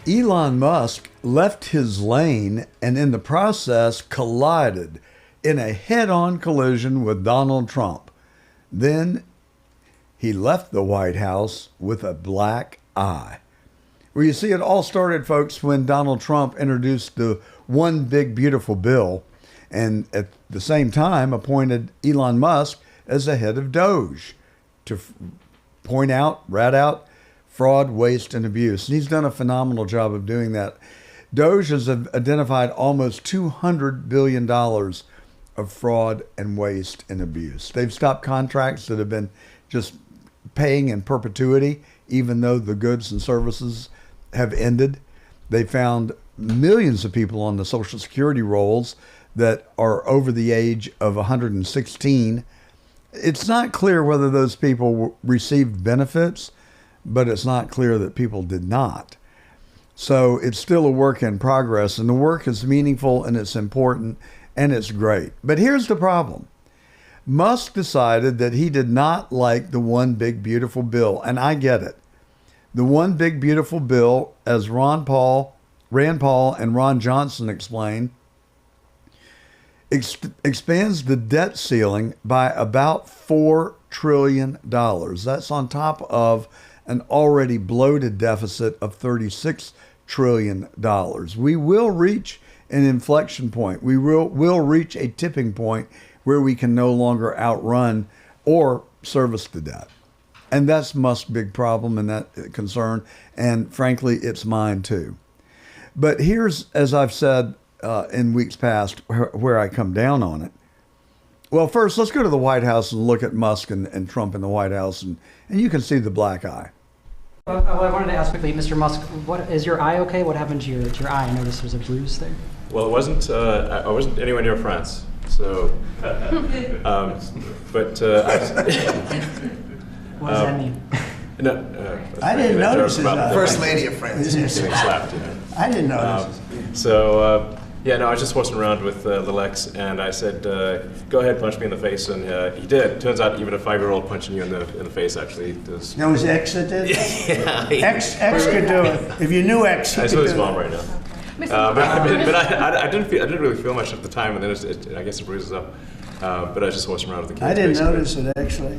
Elon Musk left his lane and in the process collided in a head-on collision with Donald Trump. Then he left the White House with a black eye. Well, you see, it all started, folks, when Donald Trump introduced the One Big Beautiful Bill and at the same time appointed Elon Musk as the head of Doge to rat out fraud, waste, and abuse. And he's done a phenomenal job of doing that. Doge has identified almost $200 billion of fraud and waste and abuse. They've stopped contracts that have been just paying in perpetuity, even though the goods and services have ended. They found millions of people on the Social Security rolls that are over the age of 116. It's not clear whether those people received benefits, but it's not clear that people did not. So it's still a work in progress, and the work is meaningful and it's important and it's great. But here's the problem. Musk decided that he did not like the One Big Beautiful Bill, and I get it. The One Big Beautiful Bill, as Rand Paul and Ron Johnson explained, expands the debt ceiling by about $4 trillion. That's on top of an already bloated deficit of $36 trillion. We will reach an inflection point. We will reach a tipping point where we can no longer outrun or service the debt. And that's Musk's big problem and that concern. And frankly, it's mine too. But here's, as I've said in weeks past, where I come down on it. Well, first, let's go to the White House and look at Musk and Trump in the White House, and you can see the black eye. Well, I wanted to ask quickly, Mr. Musk, is your eye okay? What happened to your eye? I noticed there was a bruise there. Well, it wasn't. I wasn't anywhere near France, so. But what does that mean? No, I didn't notice his First Lady of France. Getting slapped, you know. I didn't notice. Yeah, no, I was just horsing around with Lil X, and I said, "Go ahead, punch me in the face," and he did. Turns out, even a 5-year-old punching you in the face actually does. That was X that did? Yeah. X could do it. If you knew X, he I could saw do his it. mom right now. I didn't really feel much at the time, and then I guess it bruises up. But I was just horsing around with the kids. I didn't basically. notice it actually.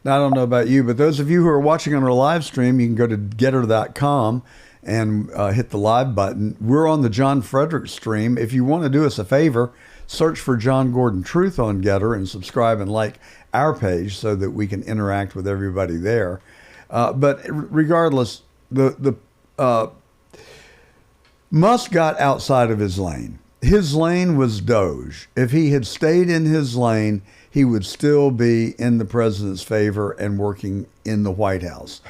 Now, I don't know about you, but those of you who are watching on our live stream, you can go to getter.com and hit the live button. We're on the John Frederick stream. If you want to do us a favor, search for John Gordon Truth on Getter and subscribe and like our page so that we can interact with everybody there. But regardless, the Musk got outside of his lane. His lane was Doge. If he had stayed in his lane, he would still be in the president's favor and working in the White House.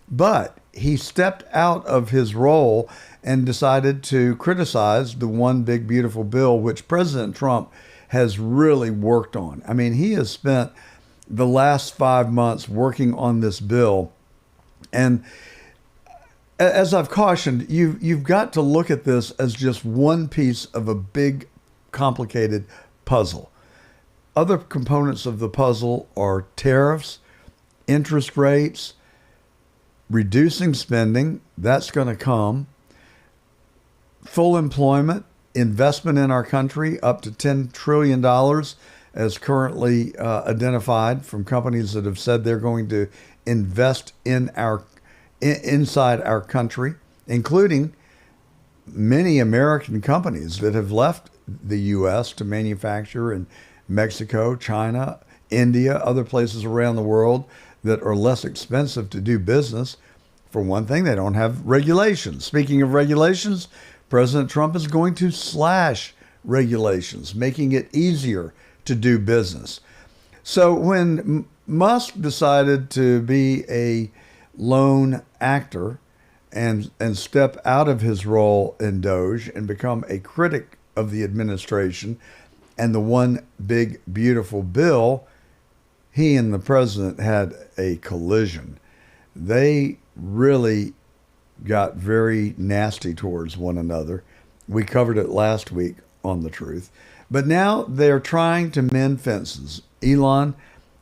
But he stepped out of his role and decided to criticize the One Big Beautiful Bill, which President Trump has really worked on. I mean, he has spent the last 5 months working on this bill. And as I've cautioned, you've got to look at this as just one piece of a big, complicated puzzle. Other components of the puzzle are tariffs, interest rates, reducing spending, that's going to come, full employment, investment in our country, up to $10 trillion as currently identified from companies that have said they're going to invest in inside our country, including many American companies that have left the U.S. to manufacture in Mexico, China, India, other places around the world that are less expensive to do business. For one thing, they don't have regulations. Speaking of regulations, President Trump is going to slash regulations, making it easier to do business. So when Musk decided to be a lone actor and step out of his role in Doge and become a critic of the administration and the One Big Beautiful Bill, he and the president had a collision. They really got very nasty towards one another. We covered it last week on The Truth. But now they're trying to mend fences. Elon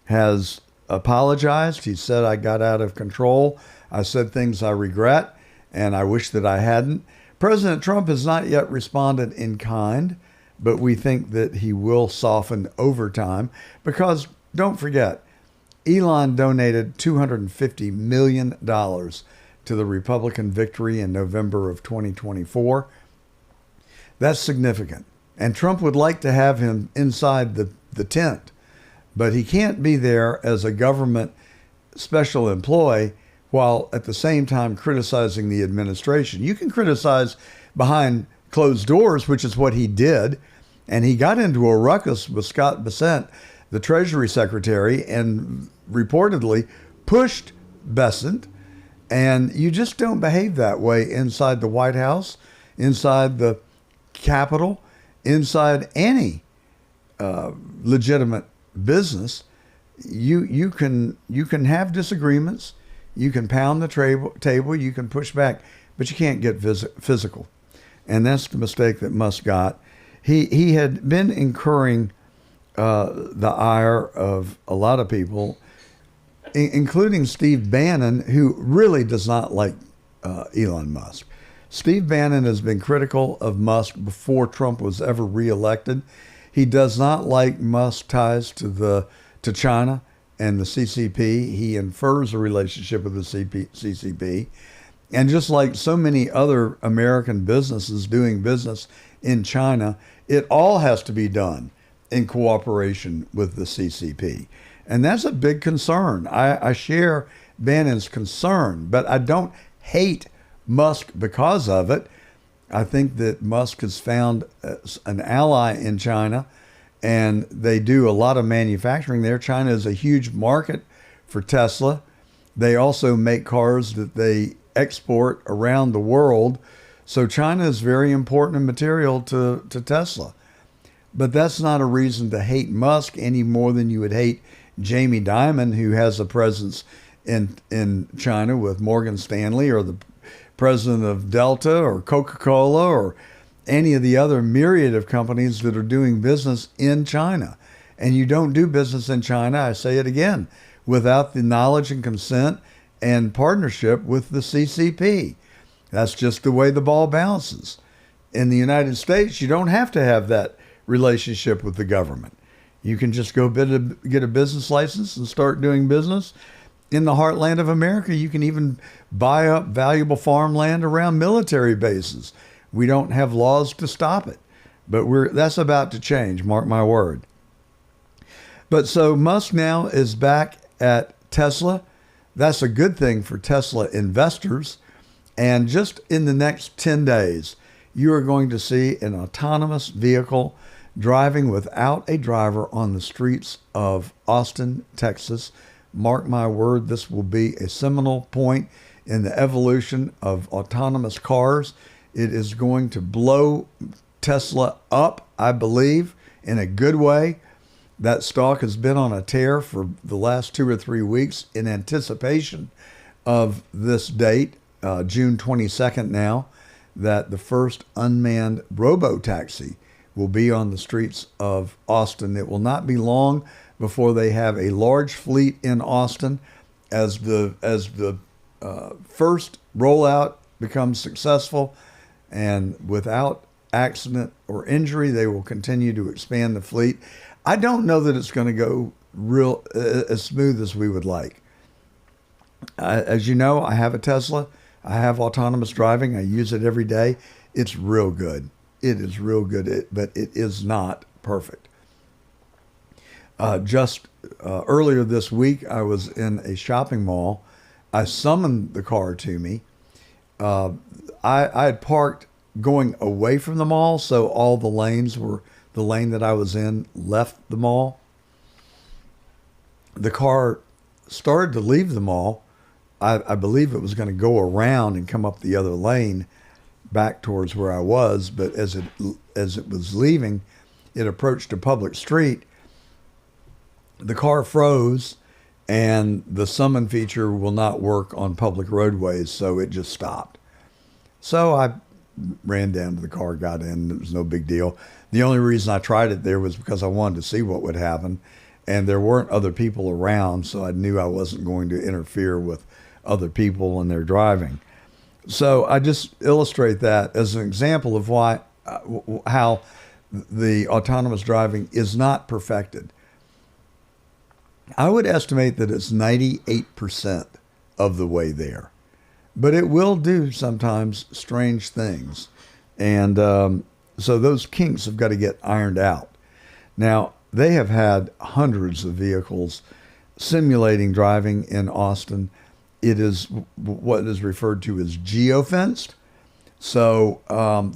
has apologized. He said, I got out of control. I said things I regret. and I wish that I hadn't. President Trump has not yet responded in kind, but we think that he will soften over time because, don't forget, Elon donated $250 million to the Republican victory in November of 2024. That's significant. And Trump would like to have him inside the tent, but he can't be there as a government special employee while at the same time criticizing the administration. You can criticize behind closed doors, which is what he did. And he got into a ruckus with Scott Bessent, the Treasury Secretary, and reportedly pushed Bessent. And you just don't behave that way inside the White House, inside the Capitol, inside any legitimate business. You can have disagreements. You can pound the table. You can push back, but you can't get physical. And that's the mistake that Musk got. He had been incurring the ire of a lot of people, including Steve Bannon, who really does not like Elon Musk. Steve Bannon has been critical of Musk before Trump was ever reelected. He does not like Musk's ties to China and the CCP. He infers a relationship with the CCP. And just like so many other American businesses doing business in China, it all has to be done in cooperation with the CCP. And that's a big concern. I share Bannon's concern, but I don't hate Musk because of it. I think that Musk has found an ally in China, and they do a lot of manufacturing there. China is a huge market for Tesla. They also make cars that they export around the world. So China is very important material to Tesla. But that's not a reason to hate Musk any more than you would hate Jamie Dimon, who has a presence in China with Morgan Stanley, or the president of Delta or Coca-Cola or any of the other myriad of companies that are doing business in China. And you don't do business in China, I say it again, without the knowledge and consent and partnership with the CCP. That's just the way the ball bounces. In the United States, you don't have to have that relationship with the government. You can just go get a business license and start doing business. In the heartland of America, you can even buy up valuable farmland around military bases. We don't have laws to stop it, but that's about to change, mark my word. But so Musk now is back at Tesla. That's a good thing for Tesla investors. And just in the next 10 days, you are going to see an autonomous vehicle driving without a driver on the streets of Austin, Texas. Mark my word, this will be a seminal point in the evolution of autonomous cars. It is going to blow Tesla up, I believe, in a good way. That stock has been on a tear for the last 2 or 3 weeks in anticipation of this date, June 22nd now, that the first unmanned robo-taxi will be on the streets of Austin. It will not be long before they have a large fleet in Austin. As the first rollout becomes successful and without accident or injury, they will continue to expand the fleet. I don't know that it's going to go real as smooth as we would like. As you know, I have a Tesla. I have autonomous driving. I use it every day. It's real good. It is real good, but it is not perfect. Just earlier this week, I was in a shopping mall. I summoned the car to me. I had parked going away from the mall, so all the lanes were, the lane that I was in left the mall. The car started to leave the mall. I believe it was going to go around and come up the other lane back towards where I was, but as it was leaving, it approached a public street. The car froze, and the summon feature will not work on public roadways, so it just stopped. So I ran down to the car, got in. It was no big deal. The only reason I tried it there was because I wanted to see what would happen, and there weren't other people around, so I knew I wasn't going to interfere with other people when they're driving. So I just illustrate that as an example of why, how the autonomous driving is not perfected. I would estimate that it's 98% of the way there, but it will do sometimes strange things. And so those kinks have got to get ironed out. Now, they have had hundreds of vehicles simulating driving in Austin. It is what is referred to as geofenced. So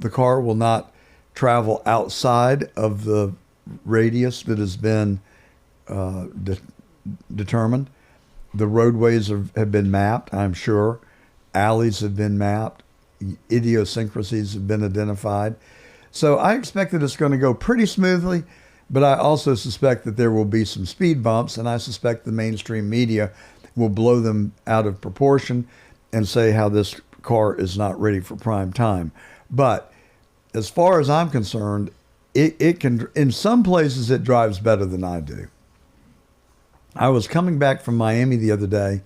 the car will not travel outside of the radius that has been determined. The roadways have been mapped, I'm sure. Alleys have been mapped. Idiosyncrasies have been identified. So I expect that it's going to go pretty smoothly, but I also suspect that there will be some speed bumps, and I suspect the mainstream media will blow them out of proportion and say how this car is not ready for prime time. But as far as I'm concerned, it can, in some places, it drives better than I do. I was coming back from Miami the other day,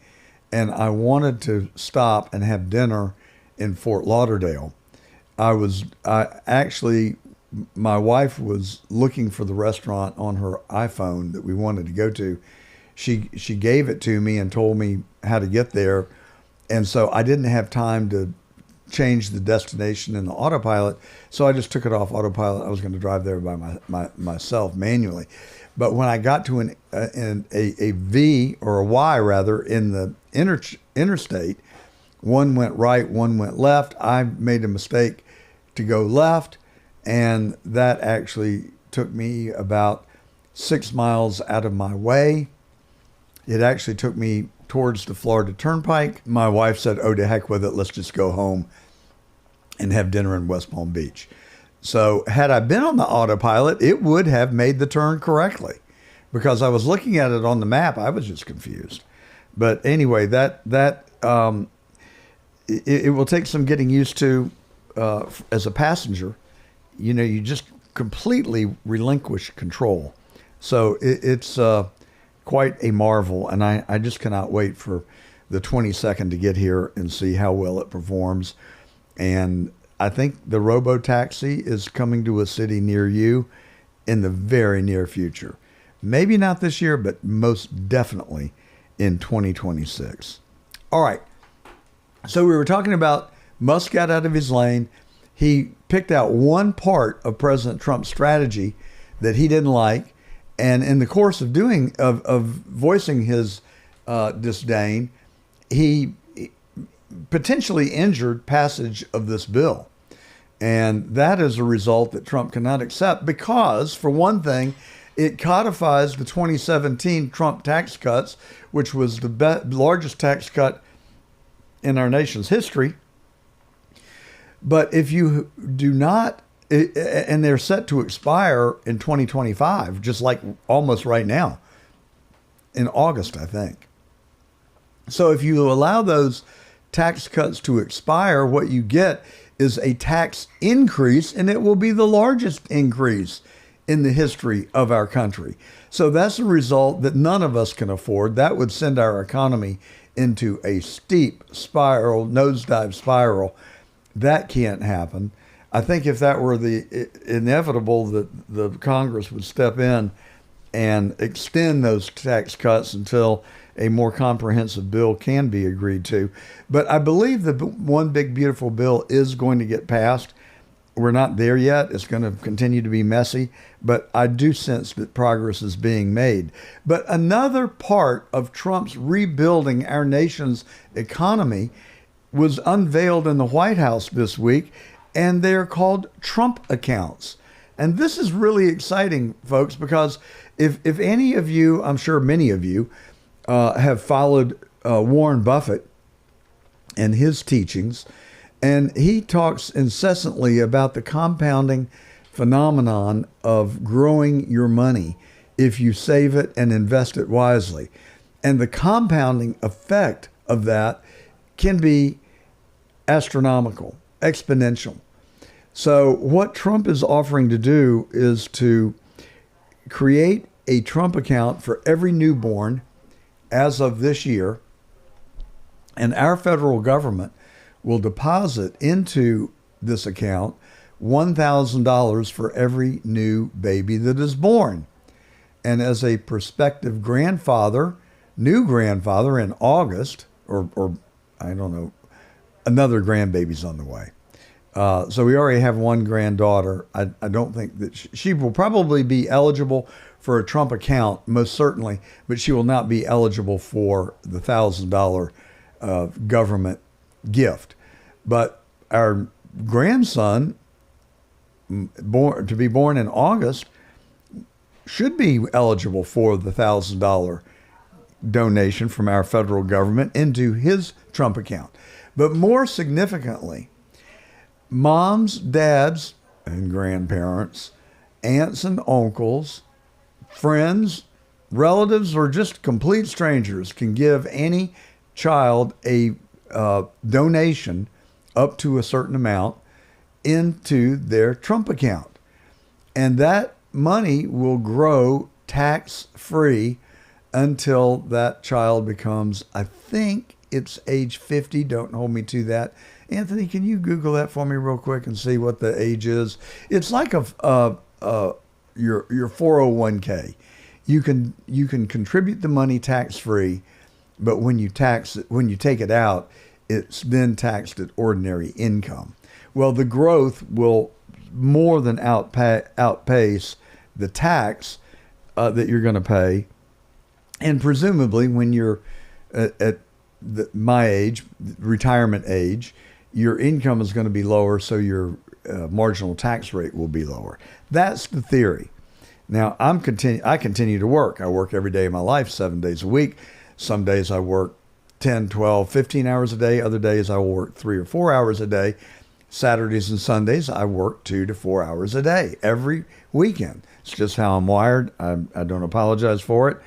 and I wanted to stop and have dinner in Fort Lauderdale. My wife was looking for the restaurant on her iPhone that we wanted to go to. She gave it to me and told me how to get there. And so I didn't have time to change the destination in the autopilot. So I just took it off autopilot. I was going to drive there by myself manually. But when I got to a V or a Y rather in the interstate, one went right, one went left. I made a mistake to go left, and that actually took me about 6 miles out of my way. It actually took me towards the Florida Turnpike. My wife said, "Oh, to heck with it, let's just go home and have dinner in West Palm Beach." So had I been on the autopilot, it would have made the turn correctly, because I was looking at it on the map. I was just confused. But anyway, it will take some getting used to as a passenger. You know, you just completely relinquish control. So it's quite a marvel, and I just cannot wait for the 22nd to get here and see how well it performs. And I think the robo-taxi is coming to a city near you in the very near future. Maybe not this year, but most definitely in 2026. All right. So we were talking about Musk got out of his lane. He picked out one part of President Trump's strategy that he didn't like. And in the course of voicing his disdain, he potentially injured passage of this bill. And that is a result that Trump cannot accept because, for one thing, it codifies the 2017 Trump tax cuts, which was the largest tax cut in our nation's history. But if you do not, and they're set to expire in 2025, just like almost right now, in August, I think. So if you allow those tax cuts to expire, what you get is a tax increase, and it will be the largest increase in the history of our country. So that's a result that none of us can afford. That would send our economy into a steep spiral, nosedive spiral. That can't happen. I think if that were the inevitable, that the Congress would step in and extend those tax cuts until a more comprehensive bill can be agreed to. But I believe the one big beautiful bill is going to get passed. We're not there yet. It's going to continue to be messy, but I do sense that progress is being made. But another part of Trump's rebuilding our nation's economy was unveiled in the White House this week, and they're called Trump accounts. And this is really exciting, folks, because if any of you, I'm sure many of you, have followed Warren Buffett and his teachings, and he talks incessantly about the compounding phenomenon of growing your money if you save it and invest it wisely. And the compounding effect of that can be astronomical, exponential. So what Trump is offering to do is to create a Trump account for every newborn as of this year, and our federal government will deposit into this account $1,000 for every new baby that is born. And as a prospective grandfather, new grandfather in August, or I don't know, another grandbaby's on the way. So we already have one granddaughter. I don't think that she will probably be eligible for a Trump account, most certainly, but she will not be eligible for the $1,000 government gift. But our grandson, to be born in August, should be eligible for the $1,000 donation from our federal government into his Trump account. But more significantly, moms, dads, and grandparents, aunts and uncles, friends, relatives, or just complete strangers can give any child a donation up to a certain amount into their Trump account. And that money will grow tax-free until that child becomes, I think it's age 50. Don't hold me to that. Anthony, can you Google that for me real quick and see what the age is? It's like your 401k. You can contribute the money tax-free, but when you take it out, it's then taxed at ordinary income. Well, the growth will more than outpace the tax that you're going to pay. And presumably when you're at my age, retirement age, your income is going to be lower, so your marginal tax rate will be lower. That's the theory. Now, I continue to work. I work every day of my life, 7 days a week. Some days I work 10, 12, 15 hours a day. Other days I will work 3 or 4 hours a day. Saturdays and Sundays, I work 2 to 4 hours a day every weekend. It's just how I'm wired. I don't apologize for it.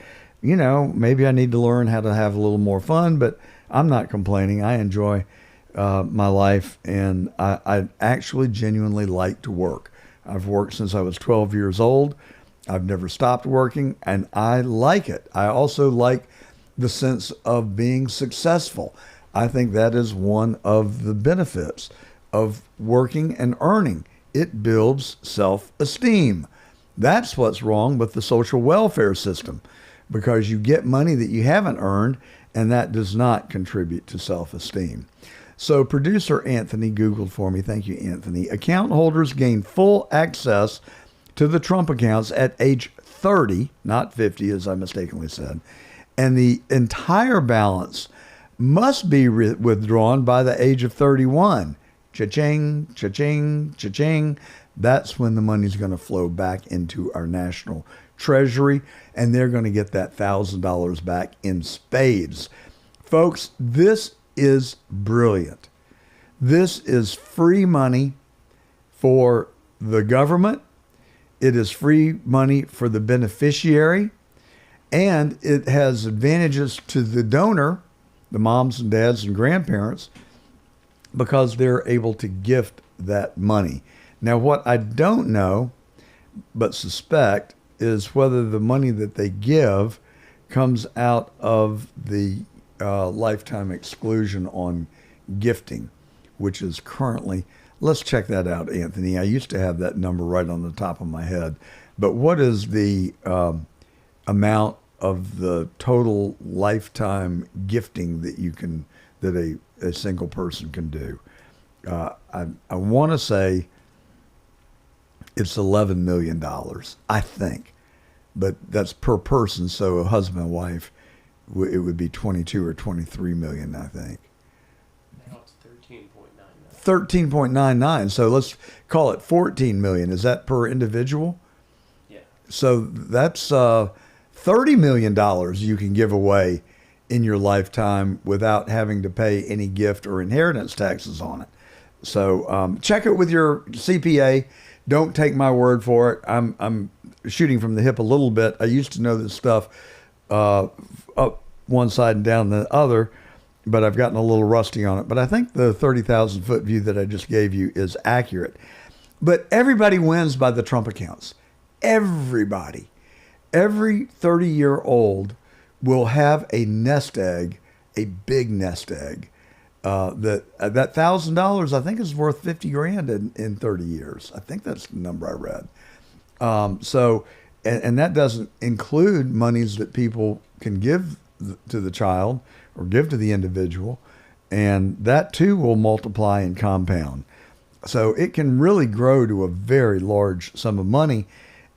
You know, maybe I need to learn how to have a little more fun, but I'm not complaining. I enjoy my life, and I actually genuinely like to work. I've worked since I was 12 years old. I've never stopped working, and I like it. I also like the sense of being successful. I think that is one of the benefits of working and earning. It builds self-esteem. That's what's wrong with the social welfare system, because you get money that you haven't earned, and that does not contribute to self-esteem. So producer Anthony Googled for me. Thank you, Anthony. Account holders gain full access to the Trump accounts at age 30, not 50, as I mistakenly said, and the entire balance must be withdrawn by the age of 31. Cha-ching, cha-ching, cha-ching. That's when the money's going to flow back into our national treasury, and they're going to get that $1,000 back in spades. Folks, this is brilliant. This is free money for the government. It is free money for the beneficiary, and it has advantages to the donor, the moms and dads and grandparents, because they're able to gift that money. Now, what I don't know, but suspect, is whether the money that they give comes out of the lifetime exclusion on gifting, which is currently, let's check that out, Anthony. I used to have that number right on the top of my head. But what is the amount of the total lifetime gifting that a single person can do? I want to say it's $11 million, I think, but that's per person. So a husband and wife, it would be 22 or 23 million, I think. Now it's 13.99. 13.99. So let's call it 14 million. Is that per individual? Yeah. So that's $30 million you can give away in your lifetime without having to pay any gift or inheritance taxes on it. So check it with your CPA. Don't take my word for it. I'm shooting from the hip a little bit. I used to know this stuff up one side and down the other, but I've gotten a little rusty on it. But I think the 30,000 foot view that I just gave you is accurate. But everybody wins by the Trump accounts. Everybody. Every 30-year-old will have a nest egg, a big nest egg, that $1,000 I think is worth 50 grand in 30 years. I think that's the number I read. And that doesn't include monies that people can give to the child or give to the individual. And that too will multiply and compound. So it can really grow to a very large sum of money.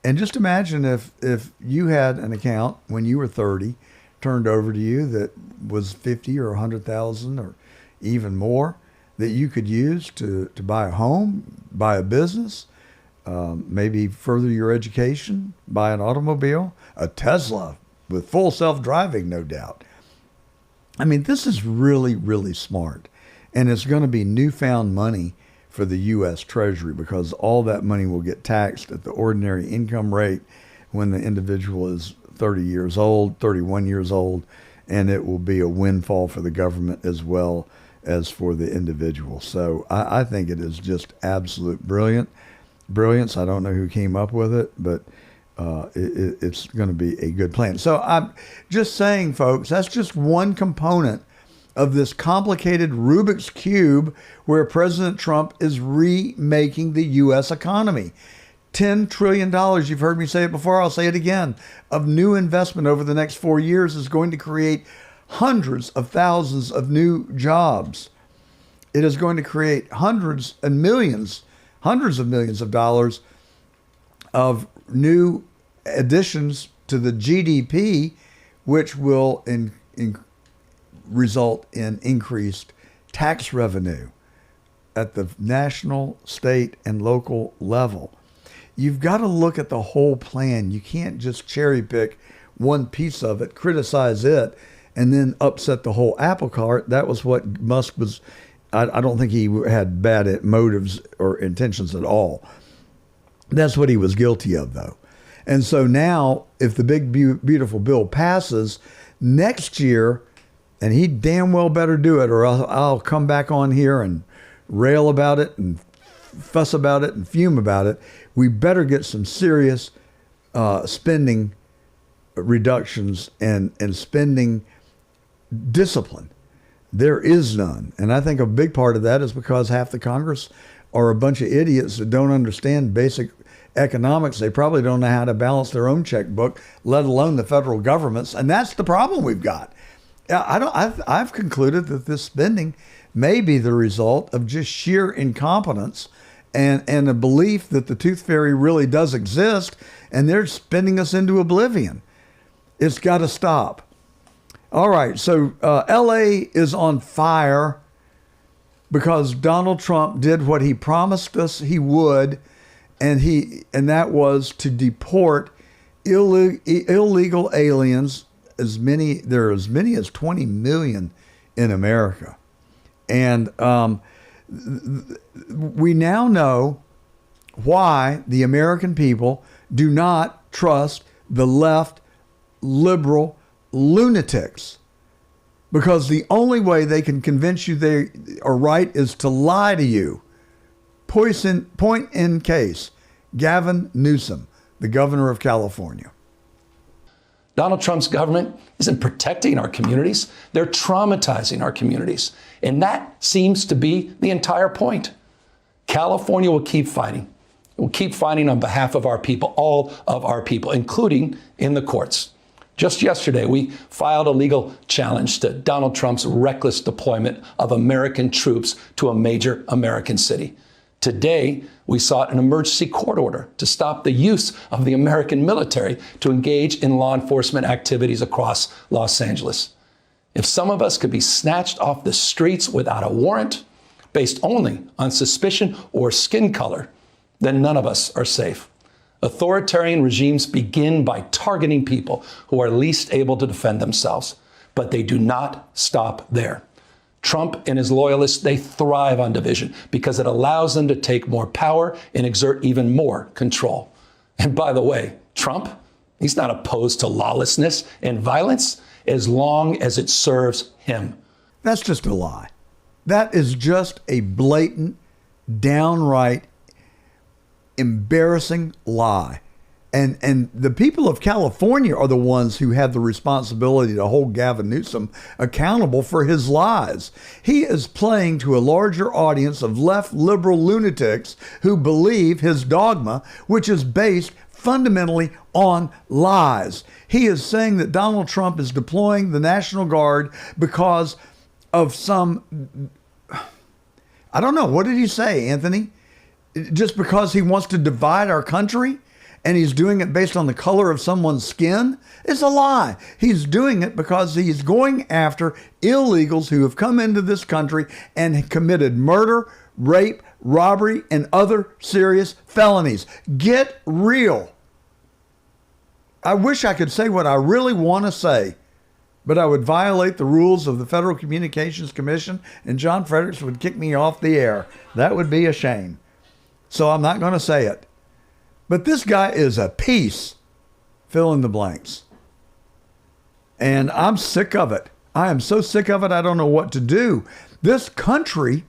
And just imagine if you had an account when you were 30 turned over to you that was 50 or 100,000 or even more that you could use to buy a home, buy a business, maybe further your education, buy an automobile, a Tesla with full self-driving, no doubt. I mean, this is really, really smart. And it's going to be newfound money for the U.S. Treasury because all that money will get taxed at the ordinary income rate when the individual is 30 years old, 31 years old, and it will be a windfall for the government as well as for the individual. So I think it is just absolute brilliance. I don't know who came up with it, but it's going to be a good plan. So I'm just saying, folks, that's just one component of this complicated Rubik's Cube where President Trump is remaking the U.S. economy. $10 trillion, you've heard me say it before, I'll say it again, of new investment over the next 4 years is going to create hundreds of thousands of new jobs. It is going to create hundreds of millions of dollars of new additions to the GDP, which will result in increased tax revenue at the national, state, and local level. You've got to look at the whole plan. You can't just cherry pick one piece of it, criticize it, and then upset the whole apple cart. That was what Musk was. I don't think he had bad motives or intentions at all. That's what he was guilty of, though. And so now, if the big, beautiful bill passes next year, and he damn well better do it, or I'll come back on here and rail about it and fuss about it and fume about it. We better get some serious spending reductions and spending discipline. There is none. And I think a big part of that is because half the Congress are a bunch of idiots that don't understand basic economics. They probably don't know how to balance their own checkbook, let alone the federal government's. And that's the problem we've got. I've concluded that this spending may be the result of just sheer incompetence and a belief that the tooth fairy really does exist, and they're spinning us into oblivion. It's got to stop. All right, so L.A. is on fire because Donald Trump did what he promised us he would, and that was to deport illegal aliens. There are as many as 20 million in America. And we now know why the American people do not trust the left liberal lunatics. Because the only way they can convince you they are right is to lie to you. Point in case, Gavin Newsom, the governor of California. Donald Trump's government isn't protecting our communities. They're traumatizing our communities. And that seems to be the entire point. California will keep fighting. It will keep fighting on behalf of our people, all of our people, including in the courts. Just yesterday, we filed a legal challenge to Donald Trump's reckless deployment of American troops to a major American city. Today, we sought an emergency court order to stop the use of the American military to engage in law enforcement activities across Los Angeles. If some of us could be snatched off the streets without a warrant, based only on suspicion or skin color, then none of us are safe. Authoritarian regimes begin by targeting people who are least able to defend themselves, but they do not stop there. Trump and his loyalists, they thrive on division because it allows them to take more power and exert even more control. And by the way, Trump, he's not opposed to lawlessness and violence as long as it serves him. That's just a lie. That is just a blatant, downright, embarrassing lie. And the people of California are the ones who have the responsibility to hold Gavin Newsom accountable for his lies. He is playing to a larger audience of left liberal lunatics who believe his dogma, which is based fundamentally on lies. He is saying that Donald Trump is deploying the National Guard because of some, I don't know, what did he say, Anthony? Just because he wants to divide our country? And he's doing it based on the color of someone's skin? It's a lie. He's doing it because he's going after illegals who have come into this country and committed murder, rape, robbery, and other serious felonies. Get real. I wish I could say what I really want to say, but I would violate the rules of the Federal Communications Commission, and John Fredericks would kick me off the air. That would be a shame. So I'm not going to say it. But this guy is a piece, fill in the blanks. And I'm sick of it. I am so sick of it, I don't know what to do. This country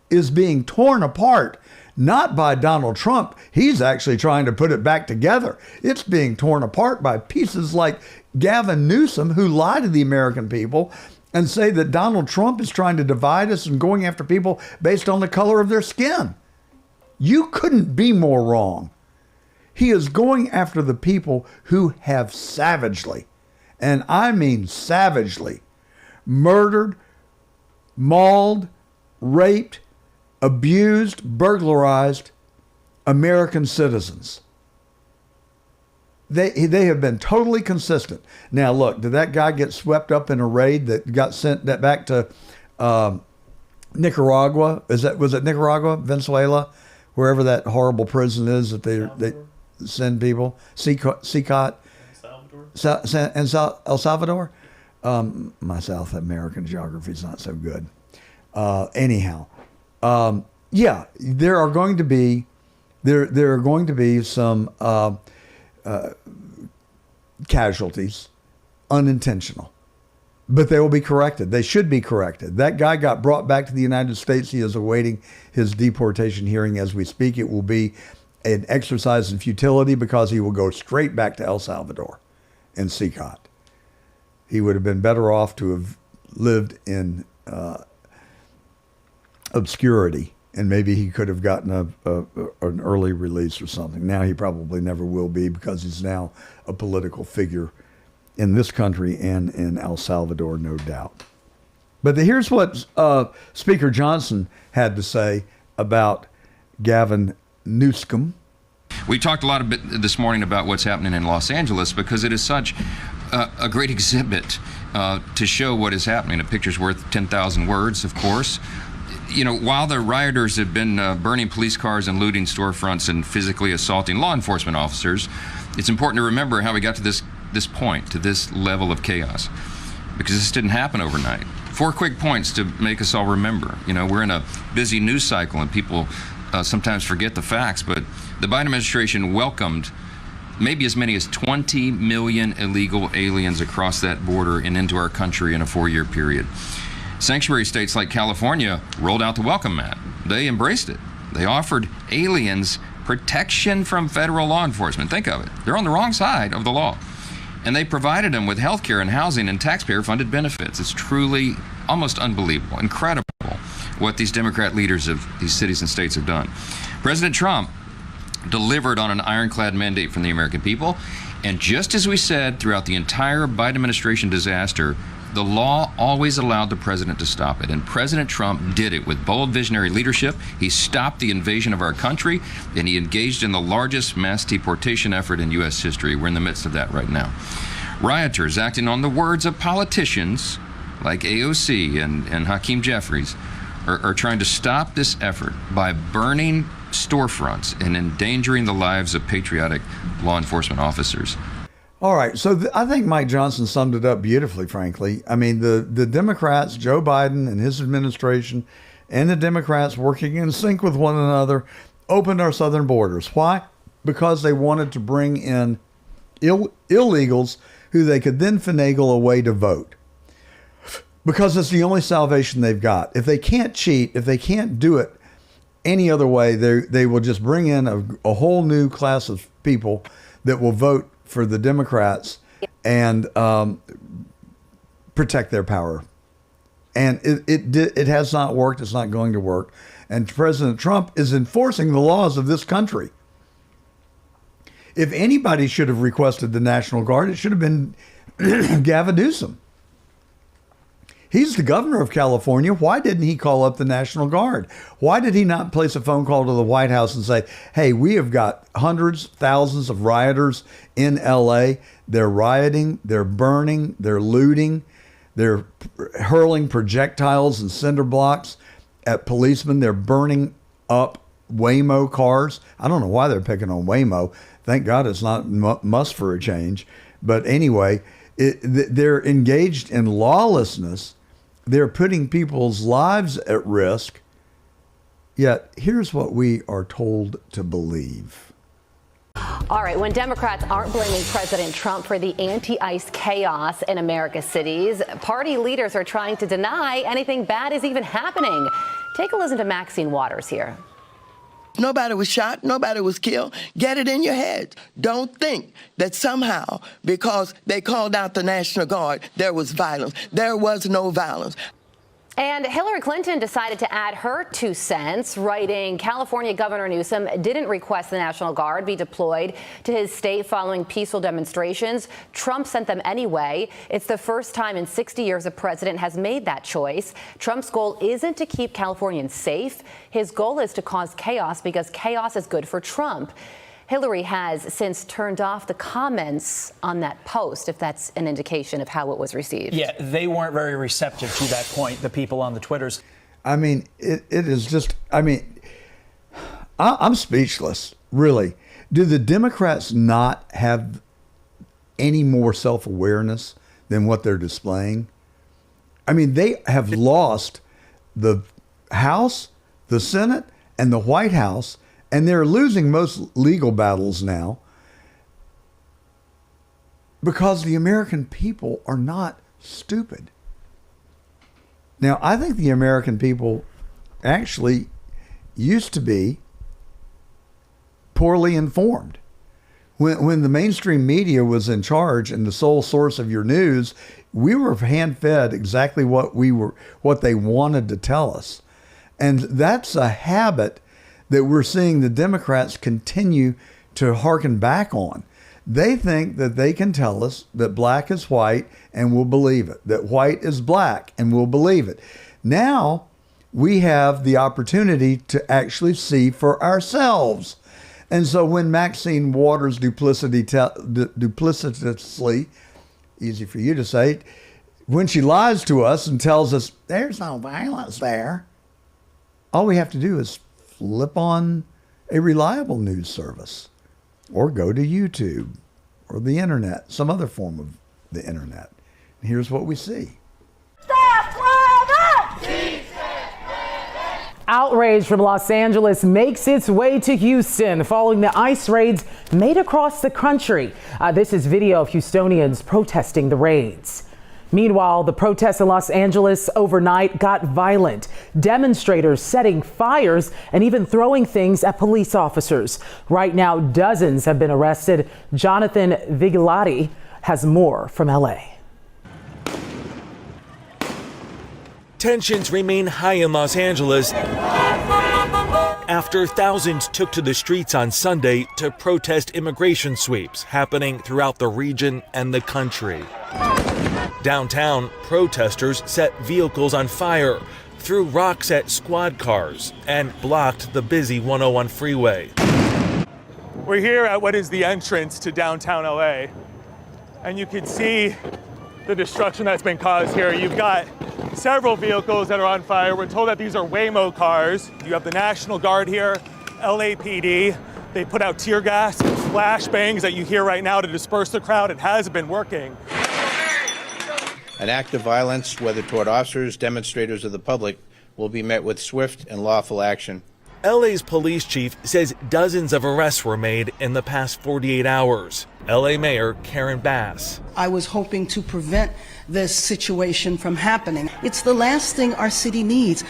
is being torn apart, not by Donald Trump. He's actually trying to put it back together. It's being torn apart by pieces like Gavin Newsom, who lie to the American people and say that Donald Trump is trying to divide us and going after people based on the color of their skin. You couldn't be more wrong. He is going after the people who have savagely, and I mean savagely, murdered, mauled, raped, abused, burglarized American citizens. They have been totally consistent. Now, look, did that guy get swept up in a raid that got sent back to Nicaragua? Was it Nicaragua, Venezuela, wherever that horrible prison is that they send people? CCOT? El Salvador? My South American geography is not so good. Anyhow, yeah, there are going to be some casualties, unintentional, but they will be corrected. They should be corrected. That guy got brought back to the United States. He is awaiting his deportation hearing as we speak. It will be an exercise in futility because he will go straight back to El Salvador and CCOT. He would have been better off to have lived in obscurity, and maybe he could have gotten an early release or something. Now he probably never will be because he's now a political figure in this country and in El Salvador, no doubt. But here's what Speaker Johnson had to say about Gavin Newsom. We talked a lot this morning about what's happening in Los Angeles because it is such a great exhibit to show what is happening. A picture's worth 10,000 words, of course. You know, while the rioters have been burning police cars and looting storefronts and physically assaulting law enforcement officers, it's important to remember how we got to this point, to this level of chaos, because this didn't happen overnight. 4 quick points to make us all remember. You know, we're in a busy news cycle and people sometimes forget the facts, but the Biden administration welcomed maybe as many as 20 million illegal aliens across that border and into our country in a 4-year period. Sanctuary states like California rolled out the welcome mat. They embraced it. They offered aliens protection from federal law enforcement. Think of it. They're on the wrong side of the law. And they provided them with health care and housing and taxpayer-funded benefits. It's truly almost unbelievable, incredible what these Democrat leaders of these cities and states have done. President Trump delivered on an ironclad mandate from the American people. And just as we said throughout the entire Biden administration disaster, the law always allowed the president to stop it. And President Trump did it with bold visionary leadership. He stopped the invasion of our country, and he engaged in the largest mass deportation effort in U.S. history. We're in the midst of that right now. Rioters, acting on the words of politicians like AOC and Hakeem Jeffries, are trying to stop this effort by burning storefronts and endangering the lives of patriotic law enforcement officers. All right, so I think Mike Johnson summed it up beautifully, frankly. I mean, the Democrats, Joe Biden and his administration, and the Democrats working in sync with one another, opened our southern borders. Why? Because they wanted to bring in illegals who they could then finagle away to vote. Because it's the only salvation they've got. If they can't cheat, if they can't do it any other way, they will just bring in a whole new class of people that will vote for the Democrats and protect their power. And it has not worked. It's not going to work. And President Trump is enforcing the laws of this country. If anybody should have requested the National Guard, it should have been Gavin Newsom. He's the governor of California. Why didn't he call up the National Guard? Why did he not place a phone call to the White House and say, hey, we have got hundreds, thousands of rioters in LA. They're rioting, they're burning, they're looting, they're hurling projectiles and cinder blocks at policemen. They're burning up Waymo cars. I don't know why they're picking on Waymo. Thank God it's not Musk for a change. But anyway, they're engaged in lawlessness. They're putting people's lives at risk. Yet here's what we are told to believe. All right, when Democrats aren't blaming President Trump for the anti-ICE chaos in America's cities, party leaders are trying to deny anything bad is even happening. Take a listen to Maxine Waters here. Nobody was shot. Nobody was killed. Get it in your head. Don't think that somehow, because they called out the National Guard, there was violence. There was no violence. And Hillary Clinton decided to add her 2 cents, writing, California Governor Newsom didn't request the National Guard be deployed to his state following peaceful demonstrations. Trump sent them anyway. It's the first time in 60 years a president has made that choice. Trump's goal isn't to keep Californians safe. His goal is to cause chaos because chaos is good for Trump. Hillary has since turned off the comments on that post, if that's an indication of how it was received. Yeah, they weren't very receptive to that point, the people on the Twitters. I mean, it is just, I mean, I'm speechless, really. Do the Democrats not have any more self-awareness than what they're displaying? I mean, they have lost the House, the Senate, and the White House, and they're losing most legal battles now because the American people are not stupid. Now, I think the American people actually used to be poorly informed. When the mainstream media was in charge and the sole source of your news, we were hand-fed exactly what they wanted to tell us. And that's a habit that we're seeing the Democrats continue to hearken back on. They think that they can tell us that black is white and we'll believe it, that white is black and we'll believe it. Now we have the opportunity to actually see for ourselves. And so when Maxine Waters duplicitously, easy for you to say, when she lies to us and tells us there's no violence there, all we have to do is flip on a reliable news service or go to YouTube or the internet, some other form of the internet. And here's what we see. Outrage from Los Angeles makes its way to Houston following the ICE raids made across the country. This is video of Houstonians protesting the raids. Meanwhile, the protests in Los Angeles overnight got violent. Demonstrators setting fires and even throwing things at police officers. Right now, dozens have been arrested. Jonathan Vigilati has more from LA. Tensions remain high in Los Angeles after thousands took to the streets on Sunday to protest immigration sweeps happening throughout the region and the country. Downtown, protesters set vehicles on fire, threw rocks at squad cars, and blocked the busy 101 freeway. We're here at what is the entrance to downtown LA, and you can see the destruction that's been caused here. You've got several vehicles that are on fire. We're told that these are Waymo cars. You have the National Guard here, LAPD. They put out tear gas and flashbangs that you hear right now to disperse the crowd. It has been working. An act of violence, whether toward officers, demonstrators, or the public, will be met with swift and lawful action. LA's police chief says dozens of arrests were made in the past 48 hours. LA Mayor Karen Bass. I was hoping to prevent this situation from happening. It's the last thing our city needs.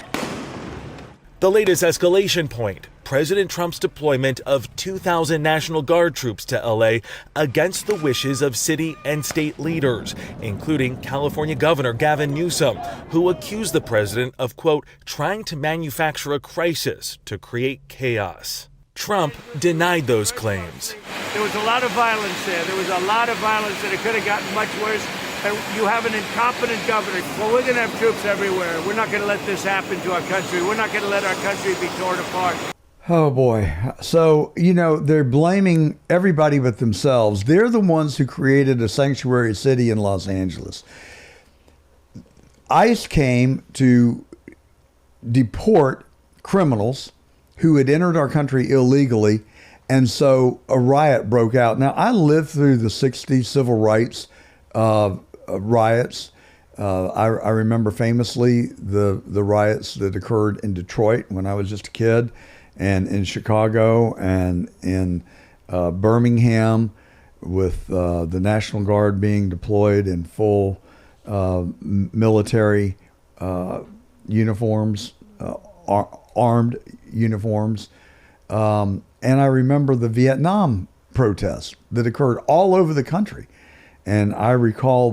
The latest escalation point, President Trump's deployment of 2,000 National Guard troops to LA against the wishes of city and state leaders, including California Governor Gavin Newsom, who accused the president of, quote, trying to manufacture a crisis to create chaos. Trump denied those claims. There was a lot of violence there. There was a lot of violence, and it could have gotten much worse. And you have an incompetent governor. Well, we're going to have troops everywhere. We're not going to let this happen to our country. We're not going to let our country be torn apart. Oh, boy. So, they're blaming everybody but themselves. They're the ones who created a sanctuary city in Los Angeles. ICE came to deport criminals who had entered our country illegally, and so a riot broke out. Now, I lived through the 60s civil rights riots. I remember famously the riots that occurred in Detroit when I was just a kid, and in Chicago, and in Birmingham, with the National Guard being deployed in full military uniforms, armed uniforms. And I remember the Vietnam protests that occurred all over the country. And I recall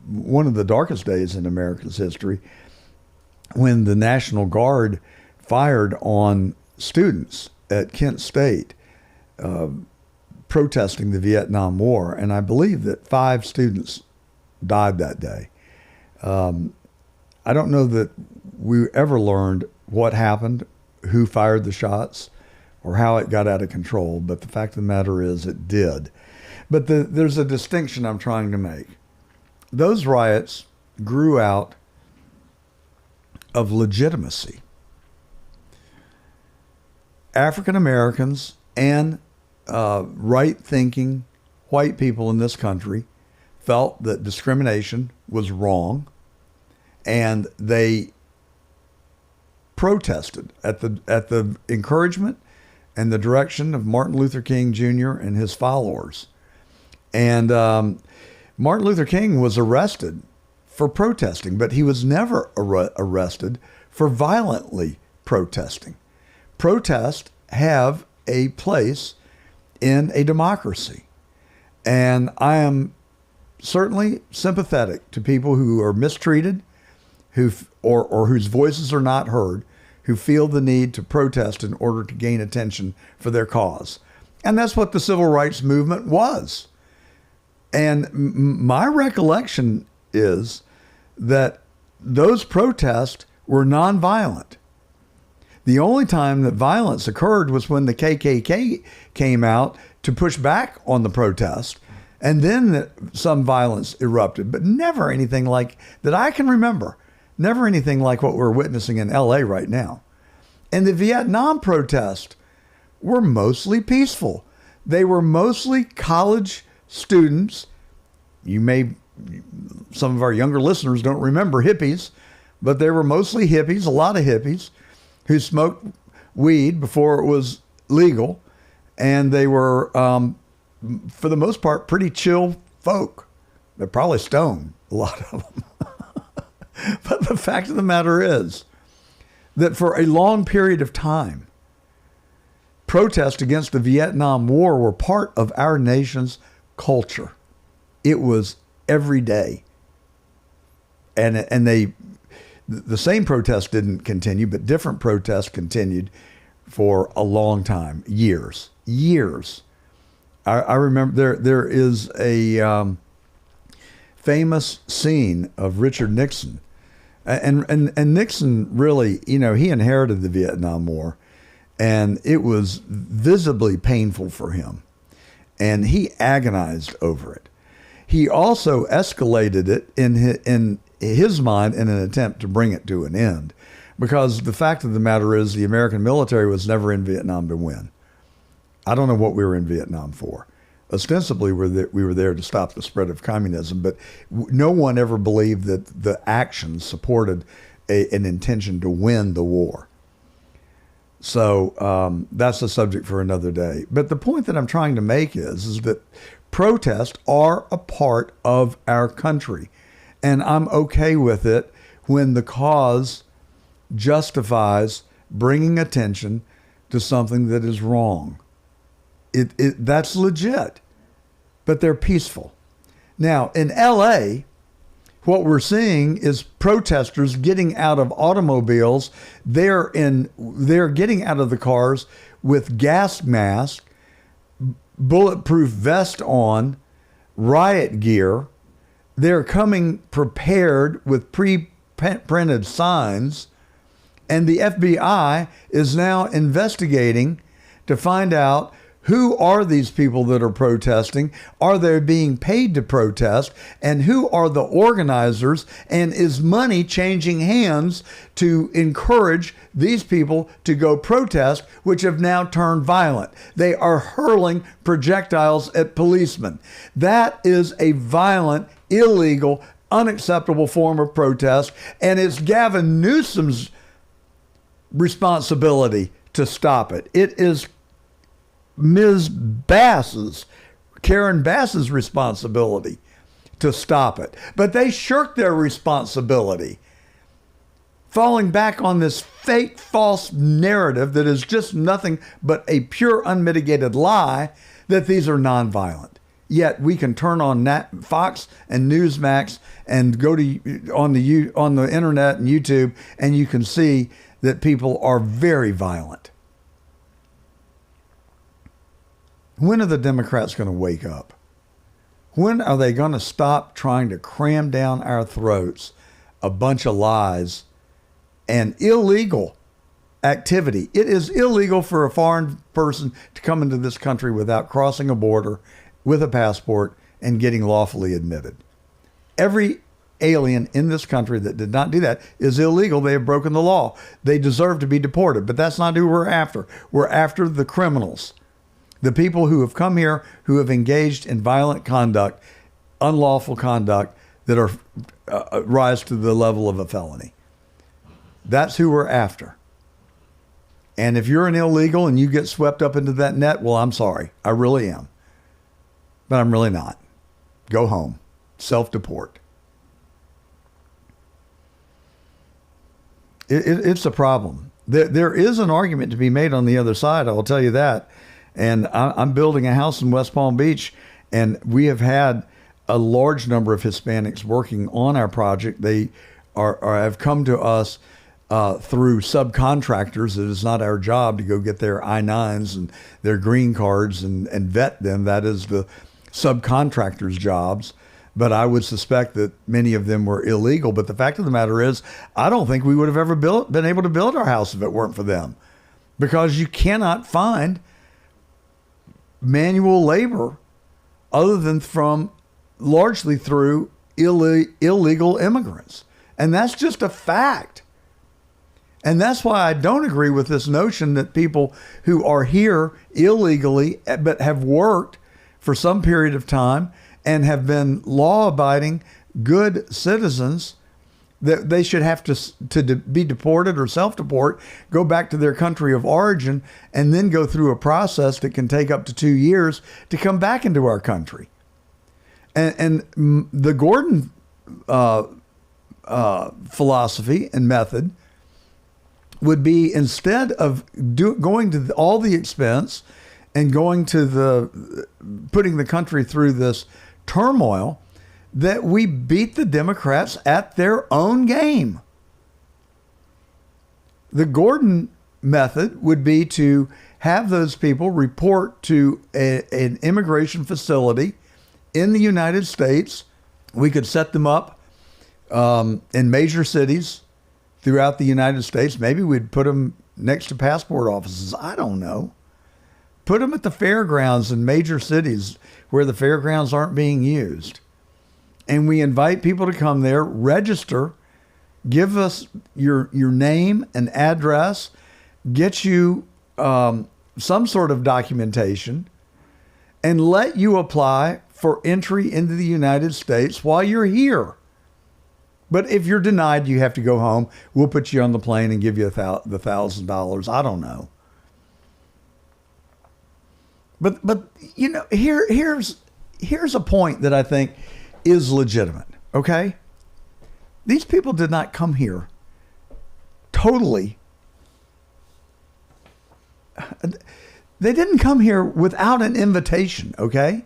one of the darkest days in America's history when the National Guard fired on students at Kent State protesting the Vietnam War. And I believe that 5 students died that day. I don't know that we ever learned what happened, who fired the shots, or how it got out of control. But the fact of the matter is it did. But there's a distinction I'm trying to make. Those riots grew out of legitimacy. African Americans and right-thinking white people in this country felt that discrimination was wrong, and they protested at the encouragement and the direction of Martin Luther King Jr. and his followers. And Martin Luther King was arrested for protesting, but he was never arrested for violently protesting. Protests have a place in a democracy. And I am certainly sympathetic to people who are mistreated, or whose voices are not heard, who feel the need to protest in order to gain attention for their cause. And that's what the civil rights movement was. And my recollection is that those protests were nonviolent. The only time that violence occurred was when the KKK came out to push back on the protest, and then some violence erupted, but never anything like that I can remember. Never anything like what we're witnessing in LA right now. And the Vietnam protests were mostly peaceful. They were mostly college students. Some of our younger listeners don't remember hippies, but they were mostly hippies, a lot of hippies, who smoked weed before it was legal. And they were, for the most part, pretty chill folk. They're probably stoned, a lot of them. But the fact of the matter is that for a long period of time, protests against the Vietnam War were part of our nation's culture. It was every day. And the same protests didn't continue, but different protests continued for a long time, years. I remember there is a famous scene of Richard Nixon. And Nixon really, he inherited the Vietnam War, and it was visibly painful for him. And he agonized over it. He also escalated it in his mind in an attempt to bring it to an end, because the fact of the matter is the American military was never in Vietnam to win. I don't know what we were in Vietnam for. Ostensibly, we were there to stop the spread of communism, but no one ever believed that the actions supported an intention to win the war. So that's a subject for another day. But the point that I'm trying to make is that protests are a part of our country, and I'm okay with it when the cause justifies bringing attention to something that is wrong. That's legit, but they're peaceful. Now, in LA, what we're seeing is protesters getting out of automobiles. They're getting out of the cars with gas masks, bulletproof vest on, riot gear. They're coming prepared with pre-printed signs, and the FBI is now investigating to find out who are these people that are protesting? Are they being paid to protest? And who are the organizers? And is money changing hands to encourage these people to go protest, which have now turned violent? They are hurling projectiles at policemen. That is a violent, illegal, unacceptable form of protest. And it's Gavin Newsom's responsibility to stop it. It is Ms. Karen Bass's responsibility to stop it. But they shirk their responsibility, falling back on this fake, false narrative that is just nothing but a pure, unmitigated lie that these are nonviolent. Yet we can turn on Fox and Newsmax and go to on the internet and YouTube, and you can see that people are very violent. When are the Democrats going to wake up? When are they going to stop trying to cram down our throats a bunch of lies and illegal activity? It is illegal for a foreign person to come into this country without crossing a border with a passport and getting lawfully admitted. Every alien in this country that did not do that is illegal. They have broken the law. They deserve to be deported, but that's not who we're after. We're after the criminals. The people who have come here, who have engaged in violent conduct, unlawful conduct that are rise to the level of a felony. That's who we're after. And if you're an illegal and you get swept up into that net, well, I'm sorry. I really am. But I'm really not. Go home. Self-deport. It's a problem. There is an argument to be made on the other side, I will tell you that. And I'm building a house in West Palm Beach, and we have had a large number of Hispanics working on our project. They have come to us through subcontractors. It is not our job to go get their I-9s and their green cards and vet them. That is the subcontractors' jobs. But I would suspect that many of them were illegal. But the fact of the matter is, I don't think we would have ever been able to build our house if it weren't for them, because you cannot find manual labor other than largely through illegal immigrants. And that's just a fact. And that's why I don't agree with this notion that people who are here illegally but have worked for some period of time and have been law-abiding, good citizens, that they should have to be deported or self-deport, go back to their country of origin, and then go through a process that can take up to 2 years to come back into our country. And the Gordon philosophy and method would be, instead of going to all the expense and going to putting the country through this turmoil, that we beat the Democrats at their own game. The Gordon method would be to have those people report to an immigration facility in the United States. We could set them up in major cities throughout the United States. Maybe we'd put them next to passport offices. I don't know. Put them at the fairgrounds in major cities where the fairgrounds aren't being used. And we invite people to come there, register, give us your name and address, get you some sort of documentation, and let you apply for entry into the United States while you're here. But if you're denied, you have to go home. We'll put you on the plane and give you the $1,000. I don't know. But you know, here's a point that I think is legitimate. Okay, these people did not come here totally They didn't come here without an invitation, okay?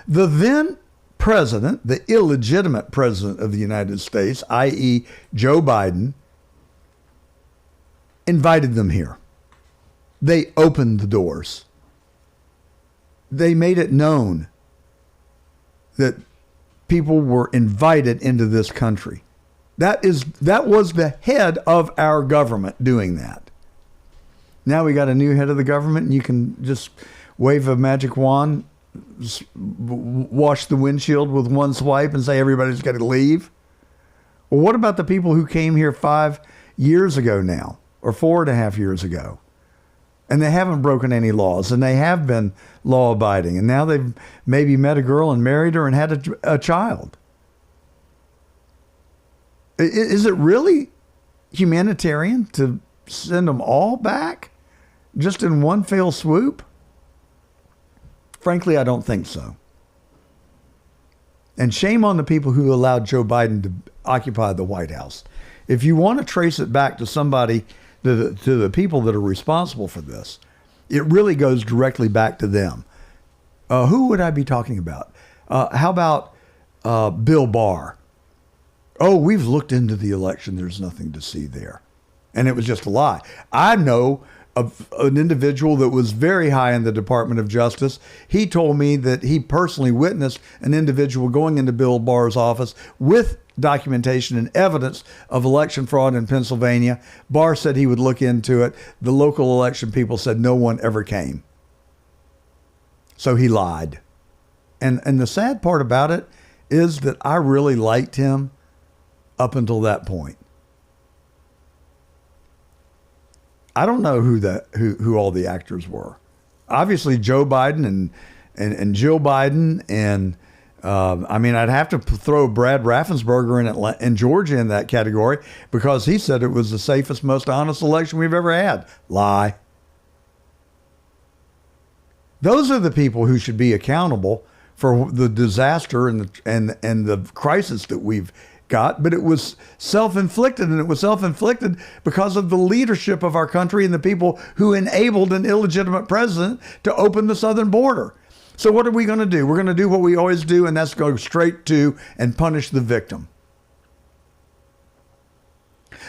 The then president, the illegitimate president of the United States, i.e. Joe Biden, invited them here. They opened the doors. They made it known that people were invited into this country. That was the head of our government doing that. Now we got a new head of the government, and you can just wave a magic wand, wash the windshield with one swipe, and say everybody's got to leave. Well, what about the people who came here 5 years ago now, or 4.5 years ago, and they haven't broken any laws, and they have been law-abiding, and now they've maybe met a girl and married her and had a child? Is it really humanitarian to send them all back just in one fell swoop? Frankly, I don't think so. And shame on the people who allowed Joe Biden to occupy the White House. If you want to trace it back to somebody, to the people that are responsible for this, it really goes directly back to them. Who would I be talking about? How about Bill Barr? Oh, we've looked into the election. There's nothing to see there. And it was just a lie. I know of an individual that was very high in the Department of Justice. He told me that he personally witnessed an individual going into Bill Barr's office with documentation and evidence of election fraud in Pennsylvania. Barr said he would look into it. The local election people said no one ever came. So he lied. And the sad part about it is that I really liked him up until that point. I don't know who all the actors were. Obviously, Joe Biden and Jill Biden, and I mean, I'd have to throw Brad Raffensperger in Georgia in that category, because he said it was the safest, most honest election we've ever had. Lie. Those are the people who should be accountable for the disaster and the crisis that we've got, but it was self-inflicted, and it was self-inflicted because of the leadership of our country and the people who enabled an illegitimate president to open the southern border. So what are we going to do? We're going to do what we always do, and that's go straight to and punish the victim.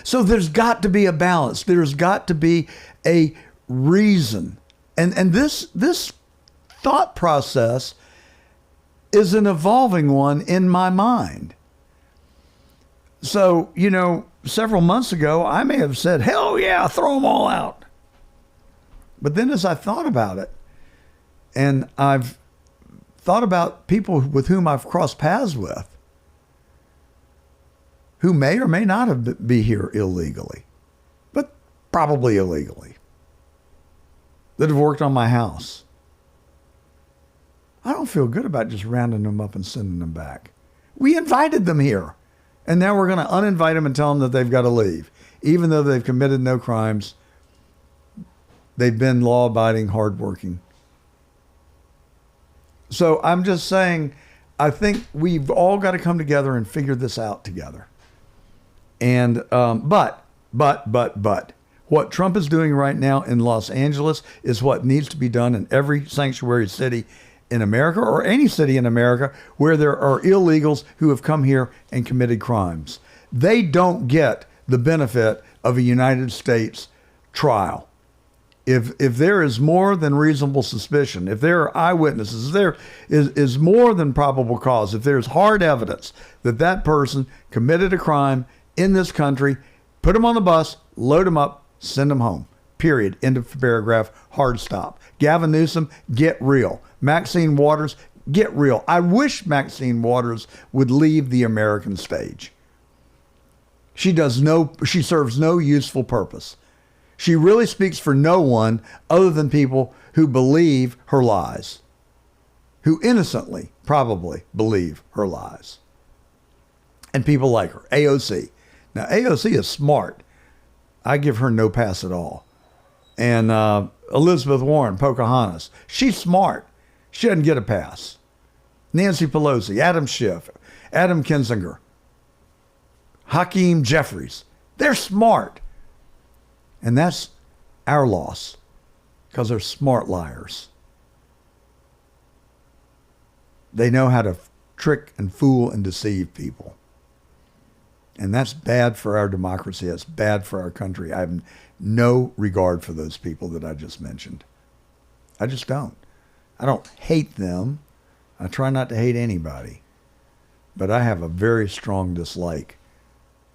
So there's got to be a balance. There's got to be a reason. And this thought process is an evolving one in my mind. So, several months ago, I may have said, hell yeah, throw them all out. But then as I thought about it, and I've thought about people with whom I've crossed paths with, who may or may not be here illegally, but probably illegally, that have worked on my house, I don't feel good about just rounding them up and sending them back. We invited them here. And now we're going to uninvite them and tell them that they've got to leave. Even though they've committed no crimes, they've been law-abiding, hardworking. So I'm just saying, I think we've all got to come together and figure this out together. And but what Trump is doing right now in Los Angeles is what needs to be done in every sanctuary city in America, or any city in America where there are illegals who have come here and committed crimes. They don't get the benefit of a United States trial. If there is more than reasonable suspicion, if there are eyewitnesses, if there is more than probable cause, if there's hard evidence that that person committed a crime in this country, put them on the bus, load them up, send them home. Period. End of paragraph. Hard stop. Gavin Newsom, get real. Maxine Waters, get real. I wish Maxine Waters would leave the American stage. She serves no useful purpose. She really speaks for no one other than people who believe her lies, who innocently probably believe her lies. And people like her. AOC. Now, AOC is smart. I give her no pass at all. And Elizabeth Warren, Pocahontas, she's smart. She doesn't get a pass. Nancy Pelosi, Adam Schiff, Adam Kinzinger, Hakeem Jeffries, they're smart. And that's our loss, because they're smart liars. They know how to trick and fool and deceive people. And that's bad for our democracy. That's bad for our country. I have no regard for those people that I just mentioned. I just don't. I don't hate them. I try not to hate anybody. But I have a very strong dislike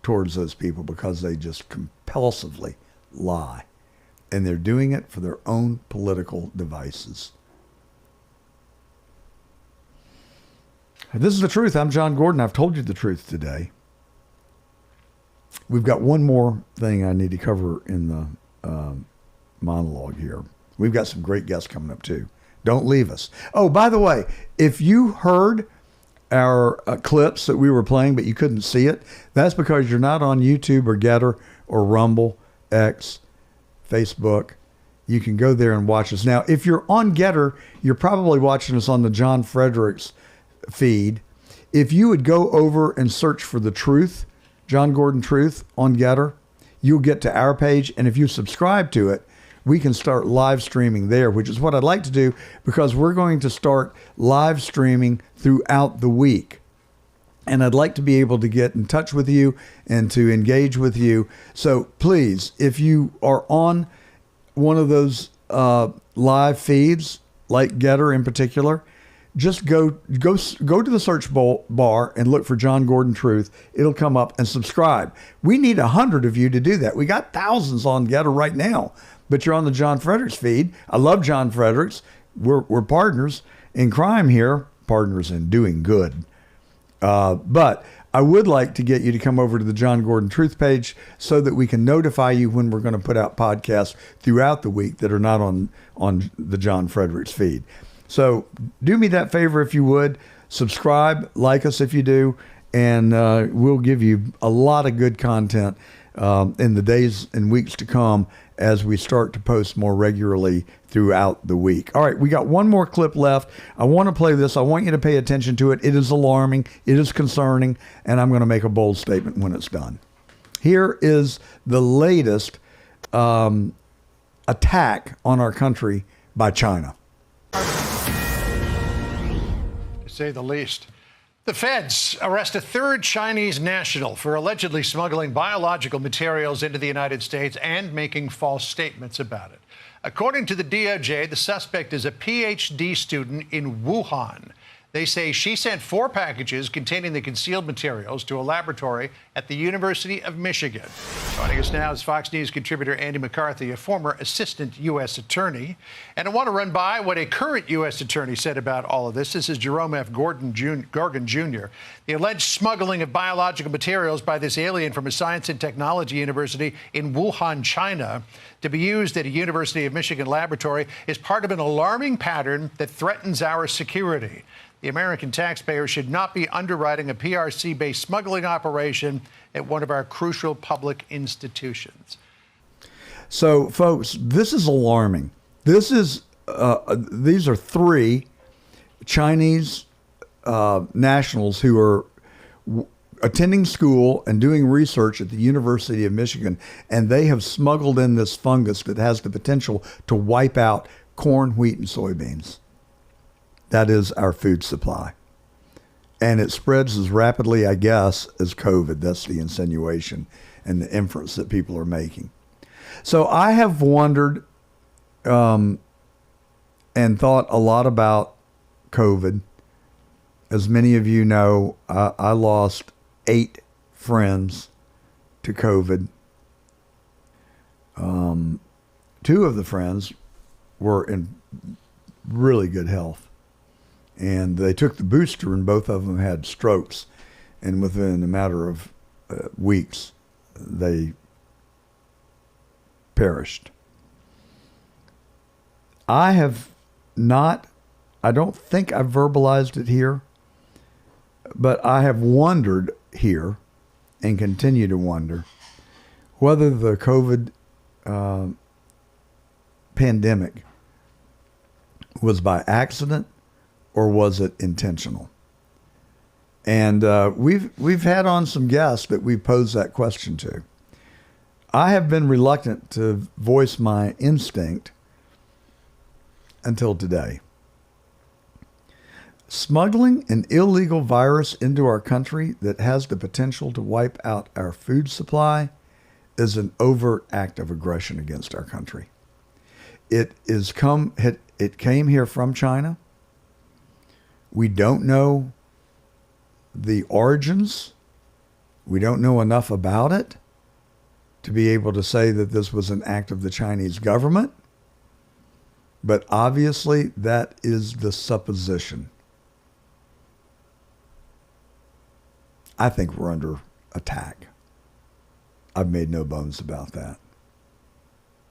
towards those people because they just compulsively lie. And they're doing it for their own political devices. This is the truth. I'm John Gordon. I've told you the truth today. We've got one more thing I need to cover in the monologue here. We've got some great guests coming up too. Don't leave us. Oh, by the way, if you heard our clips that we were playing but you couldn't see it, that's because you're not on YouTube or Getter or Rumble, X, Facebook. You can go there and watch us. Now, if you're on Getter, you're probably watching us on the John Fredericks feed. If you would go over and search for The Truth, John Gordon Truth on Getter, you'll get to our page. And if you subscribe to it, we can start live streaming there, which is what I'd like to do, because we're going to start live streaming throughout the week. And I'd like to be able to get in touch with you and to engage with you. So please, if you are on one of those live feeds, like Getter in particular, just go to the search bar and look for John Gordon Truth. It'll come up, and subscribe. We need 100 of you to do that. We got thousands on Getter right now, but you're on the John Fredericks feed. I love John Fredericks. We're partners in crime here, partners in doing good. But I would like to get you to come over to the John Gordon Truth page so that we can notify you when we're going to put out podcasts throughout the week that are not on the John Fredericks feed. So do me that favor if you would. Subscribe, like us if you do, and we'll give you a lot of good content in the days and weeks to come as we start to post more regularly throughout the week. All right, we got one more clip left. I want to play this. I want you to pay attention to it. It is alarming. It is concerning, and I'm going to make a bold statement when it's done. Here is the latest attack on our country by China. To say the least. The feds arrest a third Chinese national for allegedly smuggling biological materials into the United States and making false statements about it. According to the DOJ, the suspect is a PhD student in Wuhan. They say she sent 4 packages containing the concealed materials to a laboratory at the University of Michigan. Joining us now is Fox News contributor Andy McCarthy, a former assistant U.S. attorney. And I want to run by what a current U.S. attorney said about all of this. This is Jerome F. Gorgon Jr. The alleged smuggling of biological materials by this alien from a science and technology university in Wuhan, China, to be used at a University of Michigan laboratory is part of an alarming pattern that threatens our security. The American taxpayer should not be underwriting a PRC-based smuggling operation at one of our crucial public institutions. So, folks, this is alarming. This is these are 3 Chinese nationals who are attending school and doing research at the University of Michigan, and they have smuggled in this fungus that has the potential to wipe out corn, wheat, and soybeans. That is our food supply. And it spreads as rapidly, I guess, as COVID. That's the insinuation and the inference that people are making. So I have wondered and thought a lot about COVID. As many of you know, I lost 8 friends to COVID. 2 of the friends were in really good health. And they took the booster, and both of them had strokes. And within a matter of weeks, they perished. I don't think I've verbalized it here, but I have wondered here and continue to wonder whether the COVID pandemic was by accident or was it intentional? And we've had on some guests that we posed that question to. I have been reluctant to voice my instinct until today. Smuggling an illegal virus into our country that has the potential to wipe out our food supply is an overt act of aggression against our country. It came here from China. We don't know the origins. We don't know enough about it to be able to say that this was an act of the Chinese government. But obviously, that is the supposition. I think we're under attack. I've made no bones about that.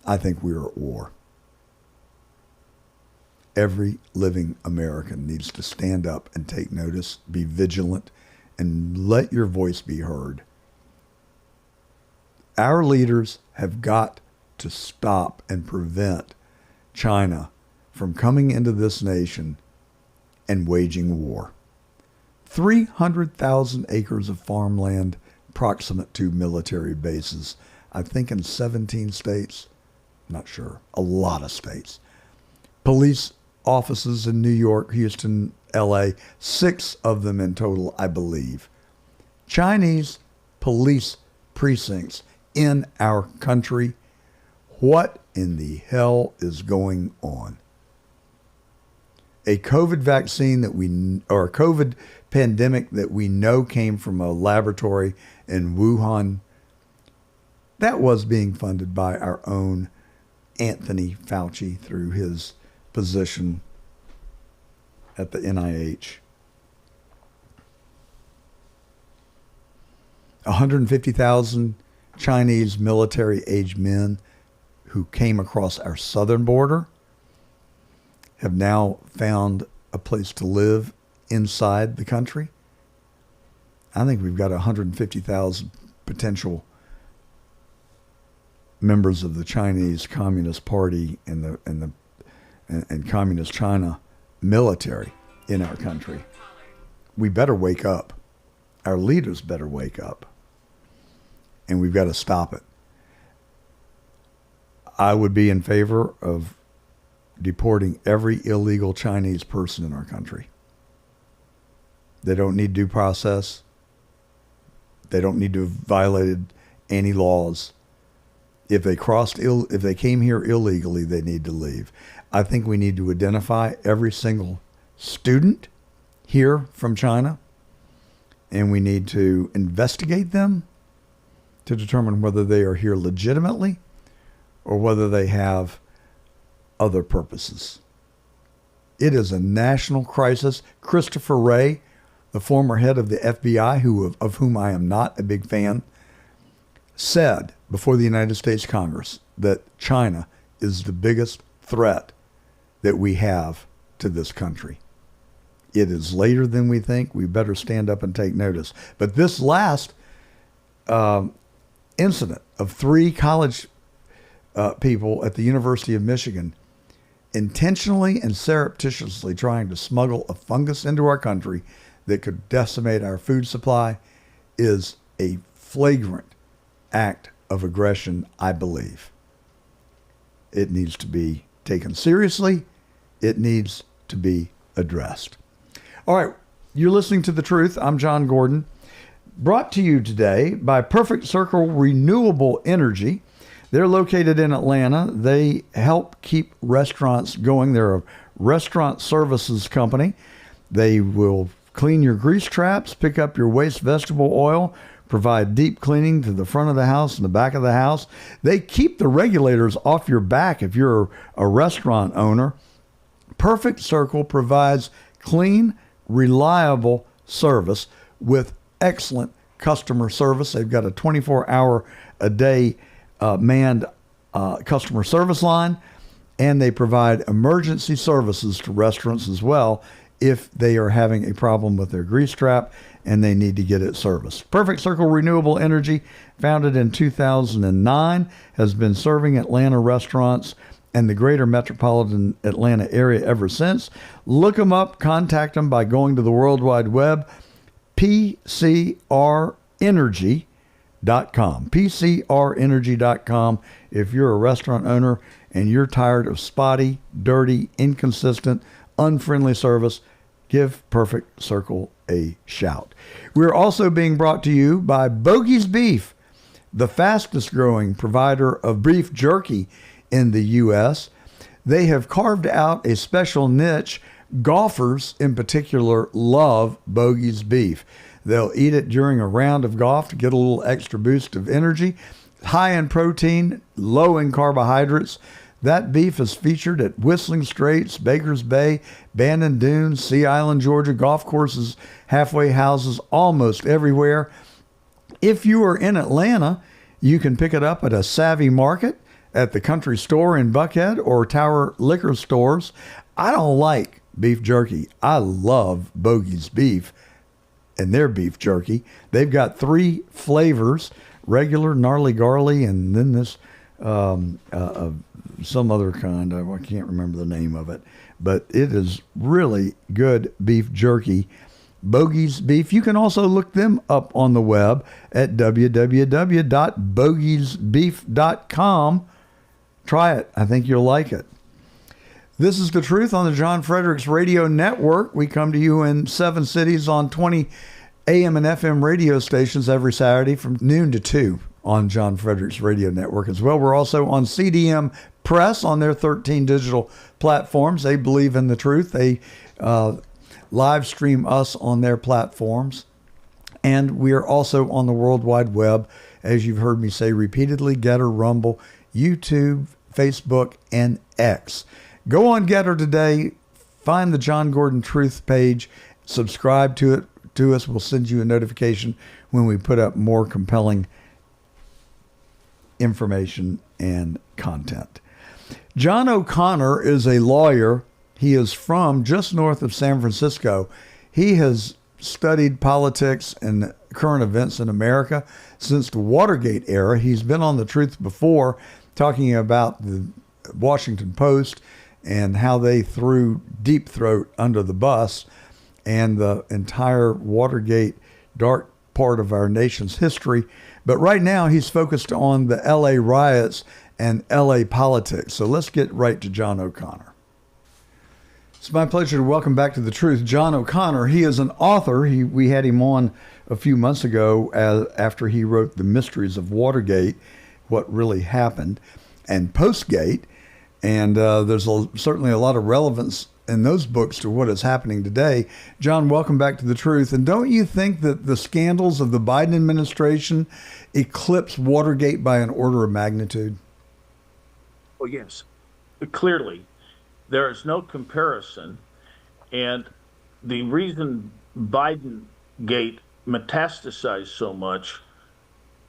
I think we're at war. Every living American needs to stand up and take notice, be vigilant, and let your voice be heard. Our leaders have got to stop and prevent China from coming into this nation and waging war. 300,000 acres of farmland proximate to military bases, I think in 17 states, not sure, a lot of states. Police offices in New York, Houston, LA, 6 of them in total, I believe. Chinese police precincts in our country. What in the hell is going on? A COVID vaccine or a COVID pandemic that we know came from a laboratory in Wuhan, that was being funded by our own Anthony Fauci through his position at the NIH. 150,000 Chinese military-aged men who came across our southern border have now found a place to live inside the country. I think we've got 150,000 potential members of the Chinese Communist Party and Communist China military in our country. We better wake up. Our leaders better wake up. And we've got to stop it. I would be in favor of deporting every illegal Chinese person in our country. They don't need due process. They don't need to have violated any laws. If they came here illegally, they need to leave. I think we need to identify every single student here from China, and we need to investigate them to determine whether they are here legitimately or whether they have other purposes. It is a national crisis. Christopher Wray, the former head of the FBI, of whom I am not a big fan, said before the United States Congress that China is the biggest threat that we have to this country. It is later than we think. We better stand up and take notice. But this last incident of 3 college people at the University of Michigan intentionally and surreptitiously trying to smuggle a fungus into our country that could decimate our food supply is a flagrant act of aggression, I believe. It needs to be taken seriously. It needs to be addressed. All right, you're listening to The Truth. I'm John Gordon. Brought to you today by Perfect Circle Renewable Energy. They're located in Atlanta. They help keep restaurants going. They're a restaurant services company. They will clean your grease traps, pick up your waste vegetable oil, provide deep cleaning to the front of the house and the back of the house. They keep the regulators off your back if you're a restaurant owner. Perfect Circle provides clean, reliable service with excellent customer service. They've got a 24-hour-a-day manned customer service line, and they provide emergency services to restaurants as well if they are having a problem with their grease trap and they need to get it serviced. Perfect Circle Renewable Energy, founded in 2009, has been serving Atlanta restaurants and the greater metropolitan Atlanta area ever since. Look them up, contact them by going to the World Wide Web, pcrenergy.com. PCRenergy.com. If you're a restaurant owner and you're tired of spotty, dirty, inconsistent, unfriendly service, give Perfect Circle a shout. We're also being brought to you by Bogey's Beef, the fastest growing provider of beef jerky in the U.S. They have carved out a special niche. Golfers in particular love Bogey's Beef. They'll eat it during a round of golf to get a little extra boost of energy. High in protein, low in carbohydrates. That beef is featured at Whistling Straits, Baker's Bay, Bandon Dunes, Sea Island, Georgia, golf courses, halfway houses, almost everywhere. If you are in Atlanta, you can pick it up at a Savvy Market, at the Country Store in Buckhead, or Tower Liquor Stores. I don't like beef jerky. I love Bogey's Beef and their beef jerky. They've got 3 flavors: regular, gnarly garlic, and then this some other kind. I can't remember the name of it, but it is really good beef jerky. Bogey's Beef. You can also look them up on the web at www.bogiesbeef.com. Try it. I think you'll like it. This is The Truth on the John Fredericks Radio Network. We come to you in 7 cities on 20 AM and FM radio stations every Saturday from noon to 2 on John Fredericks Radio Network as well. We're also on CDM Press on their 13 digital platforms. They believe in the truth. They live stream us on their platforms. And we are also on the World Wide Web, as you've heard me say repeatedly: Getter, Rumble, YouTube, Facebook, and X. Go on Getter today, find the John Gordon Truth page, subscribe to us. We'll send you a notification when we put up more compelling information and content. John O'Connor is a lawyer. He is from just north of San Francisco. He has studied politics and current events in America since the Watergate era. He's been on The Truth before, talking about the Washington Post and how they threw Deep Throat under the bus and the entire Watergate dark part of our nation's history. But right now he's focused on the LA riots and LA politics. So let's get right to John O'Connor. It's my pleasure to welcome back to The Truth John O'Connor. He is an author. We had him on a few months ago after he wrote The Mysteries of Watergate, What Really Happened, and Postgate. And there's certainly a lot of relevance in those books to what is happening today. John, welcome back to The Truth. And don't you think that the scandals of the Biden administration eclipse Watergate by an order of magnitude? Well, yes, clearly. There is no comparison. And the reason Biden-gate metastasized so much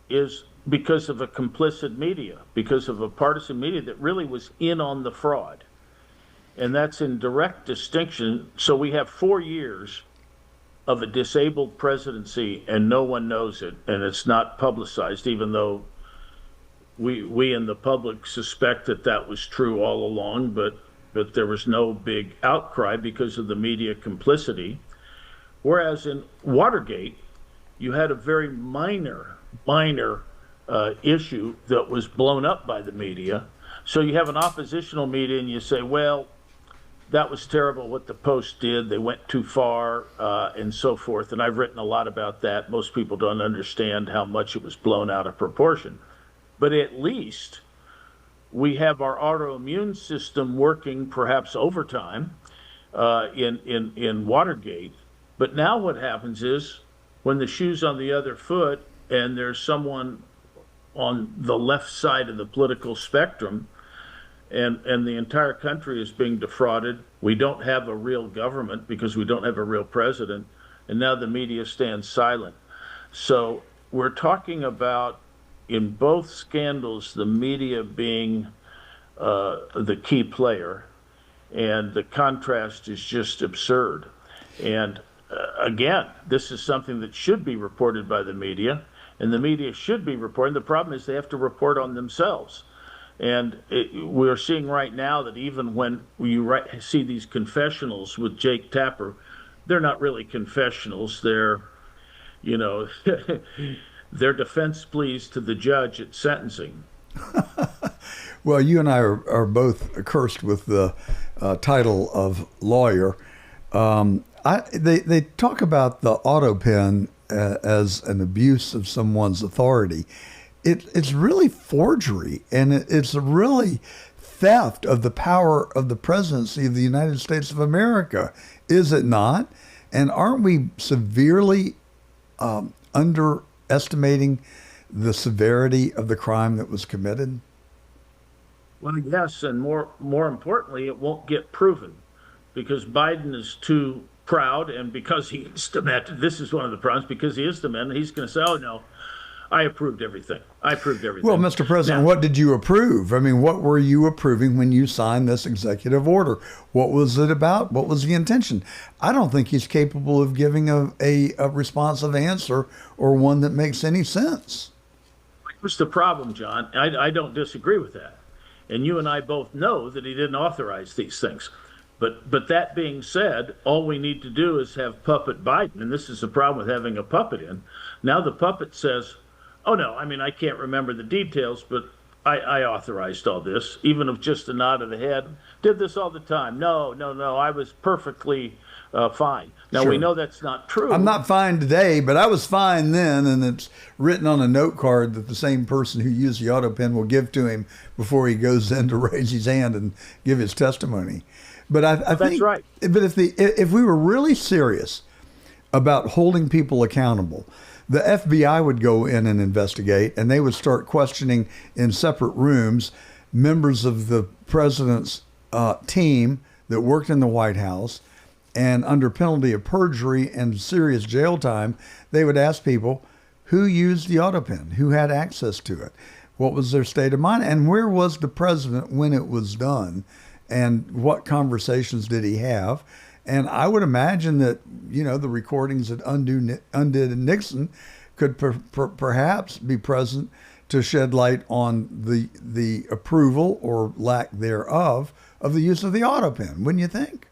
is because of a complicit media, because of a partisan media that really was in on the fraud. And that's in direct distinction. So we have 4 years of a disabled presidency and no one knows it, and it's not publicized, even though we in the public suspect that that was true all along, but there was no big outcry because of the media complicity. Whereas in Watergate, you had a very minor issue that was blown up by the media. So you have an oppositional media and you say, well, that was terrible what the Post did. They went too far and so forth. And I've written a lot about that. Most people don't understand how much it was blown out of proportion. But at least we have our autoimmune system working perhaps overtime in Watergate. But now what happens is when the shoe's on the other foot and there's someone on the left side of the political spectrum and the entire country is being defrauded, we don't have a real government because we don't have a real president, and now the media stands silent. So we're talking about, in both scandals, the media being the key player, and the contrast is just absurd. And again, this is something that should be reported by the media, and the media should be reporting. The problem is they have to report on themselves. And we're seeing right now that even when you see these confessionals with Jake Tapper, they're not really confessionals. They're, their defense pleas to the judge at sentencing. Well, you and I are both cursed with the title of lawyer. They talk about the autopen as an abuse of someone's authority. It's really forgery, and it's really theft of the power of the presidency of the United States of America, is it not? And aren't we severely underestimating the severity of the crime that was committed? Well, yes, and more importantly, it won't get proven because Biden is too proud, and because he is demented. This is one of the problems. Because he is demented, he's going to say, "Oh no, I approved everything. I approved everything." Well, Mr. President, what did you approve? I mean, what were you approving when you signed this executive order? What was it about? What was the intention? I don't think he's capable of giving a responsive answer or one that makes any sense. What's the problem, John? I don't disagree with that. And you and I both know that he didn't authorize these things. But that being said, all we need to do is have puppet Biden, and this is the problem with having a puppet in. Now the puppet says, "Oh no, I mean, I can't remember the details, but I authorized all this," even if just a nod of the head. Did this all the time. No, I was perfectly fine. Now, Sure. we know that's not true. I'm not fine today, but I was fine then, and it's written on a note card that the same person who used the autopen will give to him before he goes in to raise his hand and give his testimony. But I think that's right. But if we were really serious about holding people accountable, the FBI would go in and investigate, and they would start questioning in separate rooms members of the president's team that worked in the White House, and under penalty of perjury and serious jail time, they would ask people who used the autopen, who had access to it, what was their state of mind, and where was the president when it was done, and what conversations did he have. And I would imagine that, the recordings that undid Nixon could perhaps be present to shed light on the approval or lack thereof of the use of the autopen, wouldn't you think?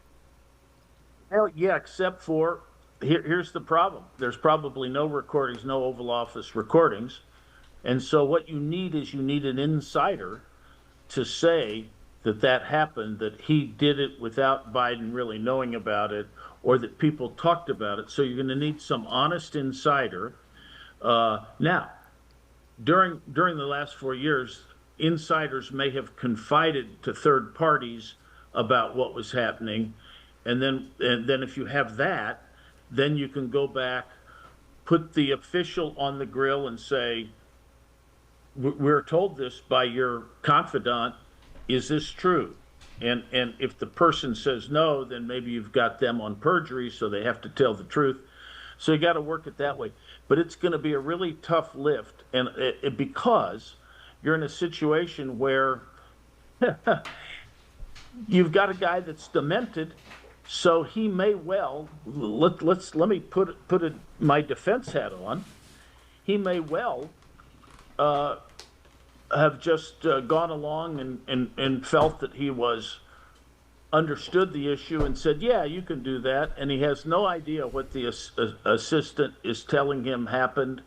Well, yeah, except for, here's the problem. There's probably no recordings, no Oval Office recordings. And so what you need is an insider to say that happened, that he did it without Biden really knowing about it, or that people talked about it. So you're going to need some honest insider. Now, during the last 4 years, insiders may have confided to third parties about what was happening. And then if you have that, then you can go back, put the official on the grill and say, "We're told this by your confidant. Is this true?" And if the person says no, then maybe you've got them on perjury, so they have to tell the truth. So you got to work it that way. But it's going to be a really tough lift, and because you're in a situation where you've got a guy that's demented, so he may well let me put my defense hat on. He may well have just gone along and felt that he understood the issue and said, "Yeah, you can do that," and he has no idea what the assistant is telling him happened.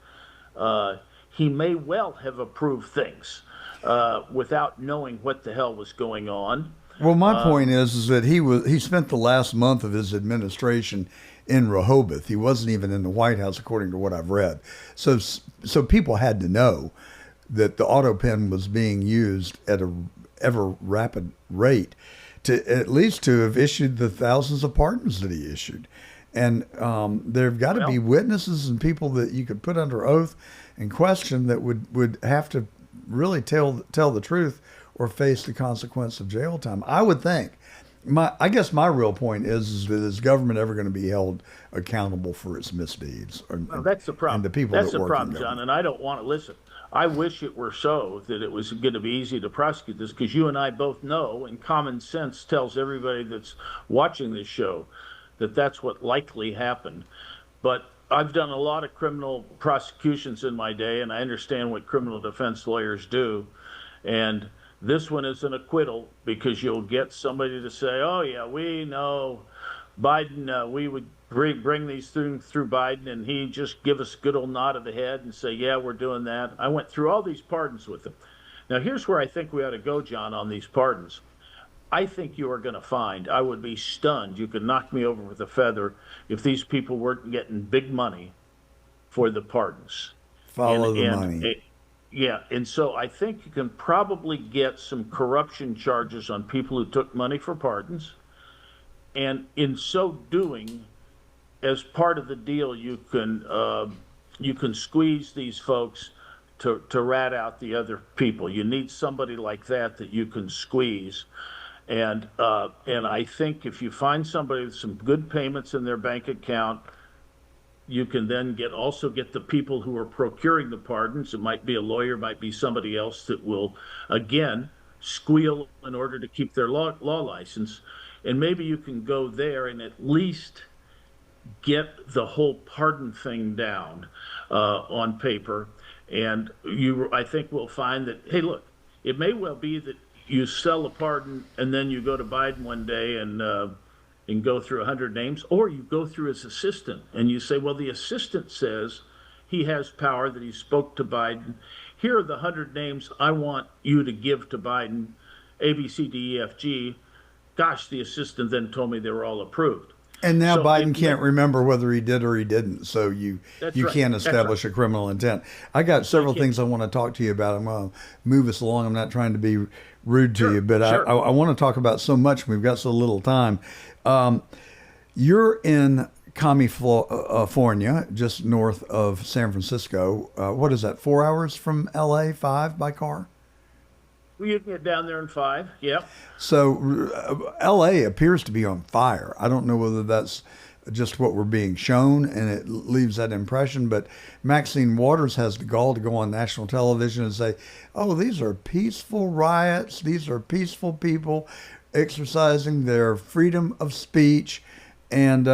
He may well have approved things without knowing what the hell was going on. Well, my point is that he spent the last month of his administration in Rehoboth. He wasn't even in the White House, according to what I've read. So people had to know that the autopen was being used at a ever rapid rate, to at least to have issued the thousands of pardons that he issued. And there've got to be witnesses and people that you could put under oath and question that would have to really tell the truth or face the consequence of jail time. I would think. I guess my real point is that is government ever going to be held accountable for its misdeeds? Well, that's the problem. And the people that's that the work in problem, John. government. And I don't want to listen. I wish it were so that it was going to be easy to prosecute this, because you and I both know, and common sense tells everybody that's watching this show that that's what likely happened. But I've done a lot of criminal prosecutions in my day, and I understand what criminal defense lawyers do. And this one is an acquittal, because you'll get somebody to say, "Oh yeah, we know Biden, we would bring these through Biden, and he'd just give us a good old nod of the head and say, yeah, we're doing that. I went through all these pardons with him. Now, here's where I think we ought to go, John, on these pardons. I think you are going to find, I would be stunned, you could knock me over with a feather if these people weren't getting big money for the pardons. Follow the money. Yeah, and so I think you can probably get some corruption charges on people who took money for pardons. And in so doing, as part of the deal, you can squeeze these folks to rat out the other people. You need somebody like that you can squeeze. And I think if you find somebody with some good payments in their bank account, you can then also get the people who are procuring the pardons. It might be a lawyer, might be somebody else that will, again, squeal in order to keep their law license. And maybe you can go there and at least get the whole pardon thing down on paper. And I think we'll find that, hey, look, it may well be that you sell a pardon and then you go to Biden one day and go through 100 names, or you go through his assistant and you say, well, the assistant says he has power, that he spoke to Biden. Here are the 100 names I want you to give to Biden, A, B, C, D, E, F, G. Gosh, the assistant then told me they were all approved. And now Biden can't remember whether he did or he didn't. So you can't establish a criminal intent. I got several things I want to talk to you about. I'm going to move us along. I'm not trying to be rude to you, but I want to talk about so much. We've got so little time. You're in California, just north of San Francisco. What is that, 4 hours from LA, 5 by car? Well, you can get down there in 5, yep. So LA appears to be on fire. I don't know whether that's just what we're being shown and it leaves that impression, but Maxine Waters has the gall to go on national television and say, oh, these are peaceful riots. These are peaceful people exercising their freedom of speech. And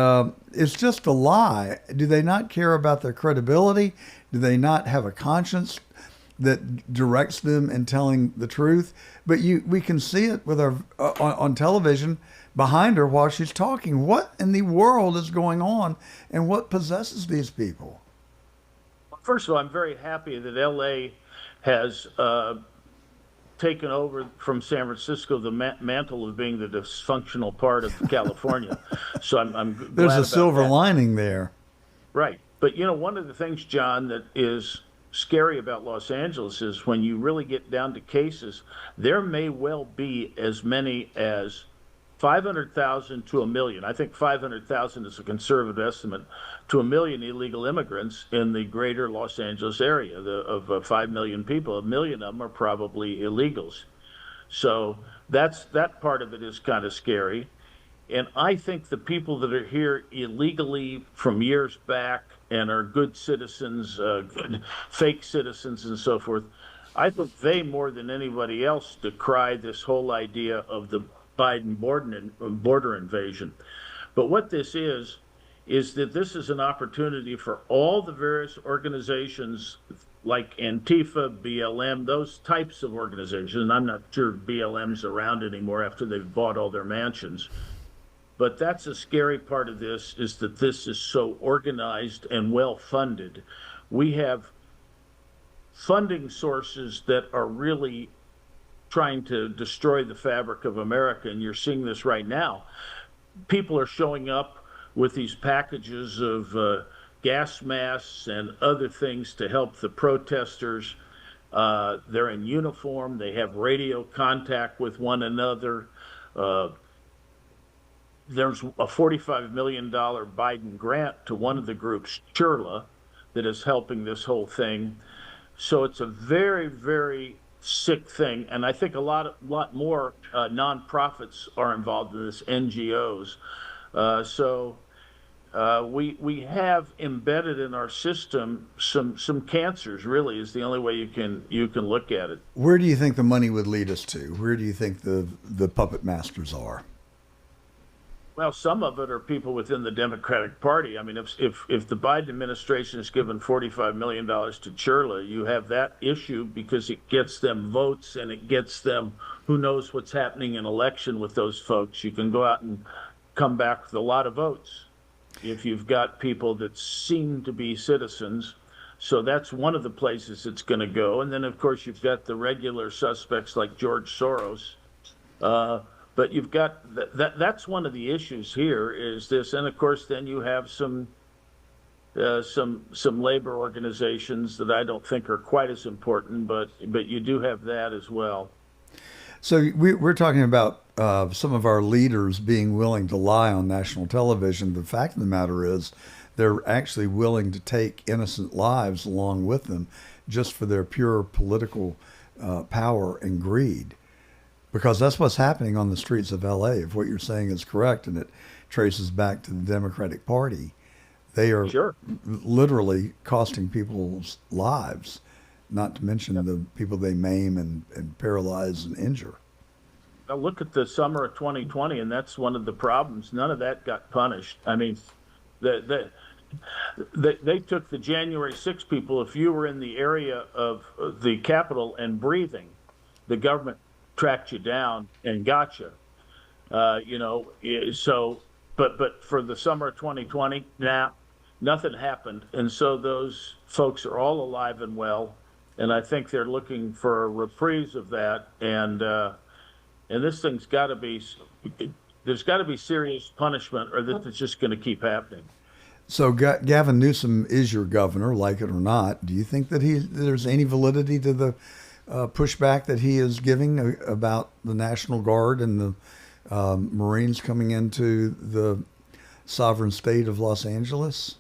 it's just a lie. Do they not care about their credibility? Do they not have a conscience that directs them in telling the truth? But we can see it with our on television behind her while she's talking. What in the world is going on, and what possesses these people? First of all, I'm very happy that LA has taken over from San Francisco the mantle of being the dysfunctional part of California. So I'm glad There's a about silver that. lining there. Right. But one of the things, John, that is scary about Los Angeles is when you really get down to cases, there may well be as many as 500,000 to 1 million. I think 500,000 is a conservative estimate to 1 million illegal immigrants in the greater Los Angeles area. Of 5 million people, 1 million of them are probably illegals. So that part of it is kind of scary. And I think the people that are here illegally from years back and are good citizens, good fake citizens and so forth, I think they more than anybody else decry this whole idea of the Biden border invasion. But what this is that this is an opportunity for all the various organizations like Antifa, BLM, those types of organizations. And I'm not sure BLM's around anymore after they've bought all their mansions. But that's a scary part of this, is that this is so organized and well funded. We have funding sources that are really trying to destroy the fabric of America, and you're seeing this right now. People are showing up with these packages of gas masks and other things to help the protesters. They're in uniform. They have radio contact with one another. There's a $45 million Biden grant to one of the groups, Chirla, that is helping this whole thing. So it's a very, very sick thing. And I think a lot more nonprofits are involved in this, NGOs. So we have embedded in our system some cancers, really, is the only way you can look at it. Where do you think the money would lead us to? Where do you think the puppet masters are? Well, some of it are people within the Democratic Party. I mean, if the Biden administration has given $45 million to Chirla, you have that issue because it gets them votes and it gets them, who knows what's happening in election with those folks. You can go out and come back with a lot of votes if you've got people that seem to be citizens. So that's one of the places it's going to go. And then, of course, you've got the regular suspects like George Soros. But you've got that's one of the issues here is this. And of course, then you have some labor organizations that I don't think are quite as important, but you do have that as well. So we're talking about some of our leaders being willing to lie on national television. The fact of the matter is they're actually willing to take innocent lives along with them just for their pure political power and greed. Because that's what's happening on the streets of LA. If what you're saying is correct and it traces back to the Democratic Party, they are literally costing people's lives, not to mention the people they maim and paralyze and injure. Now look at the summer of 2020, and that's one of the problems. None of that got punished. I mean, they took the January 6 people. If you were in the area of the Capitol and breathing, the government tracked you down and got you. But for the summer of 2020, nothing happened. And so those folks are all alive and well. And I think they're looking for a reprise of that. And this thing's got to be, there's got to be serious punishment, or this is just going to keep happening. So Gavin Newsom is your governor, like it or not. Do you think that there's any validity to the pushback that he is giving about the National Guard and the Marines coming into the sovereign state of Los Angeles?